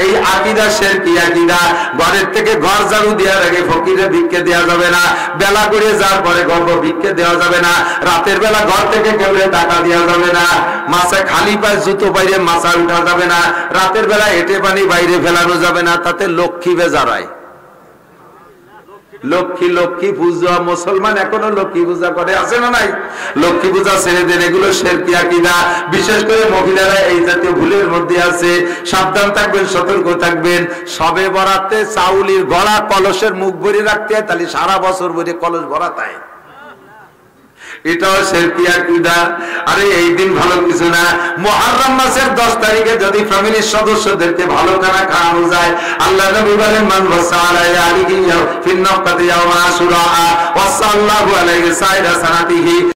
এই আকীদা শিরকি আকীদা। ঘরের থেকে ঘর ঝাড়ু দেওয়ার আগে ফকিরে ভিক্ষে দেওয়া যাবে না, বেলা করে যাওয়ার পরে গল্প ভিক্ষে দেওয়া যাবে না, রাতের বেলা ঘর থেকে কেবলে টাকা দেওয়া যাবে না, মাছে খালি পায়ে জুতো বাইরে মাছা উঠা যাবে না, রাতের বেলা হেঁটে পানি বাইরে ফেলানো যাবে না, তাতে লক্ষ্মী বেজারায়। লক্ষ্মী লক্ষ্মী পূজা, মুসলমান এখনো লক্ষ্মী পূজা করে, আছে না নাই? লক্ষ্মী পূজা ছেড়ে দেন, এগুলো শিরকি আকীদা। বিশেষ করে মহিলারা এই জাতীয় ভুলের মধ্যে আছে, সাবধান থাকবেন, সতর্ক থাকবেন। সবে বরাতে চাউলির গড়া কলসের মুখ ভরে রাখতে হয়, তাহলে সারা বছর ভরে কলস ভরাতে হয়, এটাও শিরকি আকীদা। আরে এই দিন ভালো কিছু না, মুহররম মাসের 10 তারিখে যদি ফ্যামিলির সদস্যদেরকে ভালো খানা খাওয়ানো যায়, আল্লাহ নবী বলেন মান ওয়াসালা আলাইহি ফিন নাফকাতি ইয়াওমা আশুরা ওয়া সাল্লাল্লাহু আলাইহি সাইয়্যিদা সানাতিহি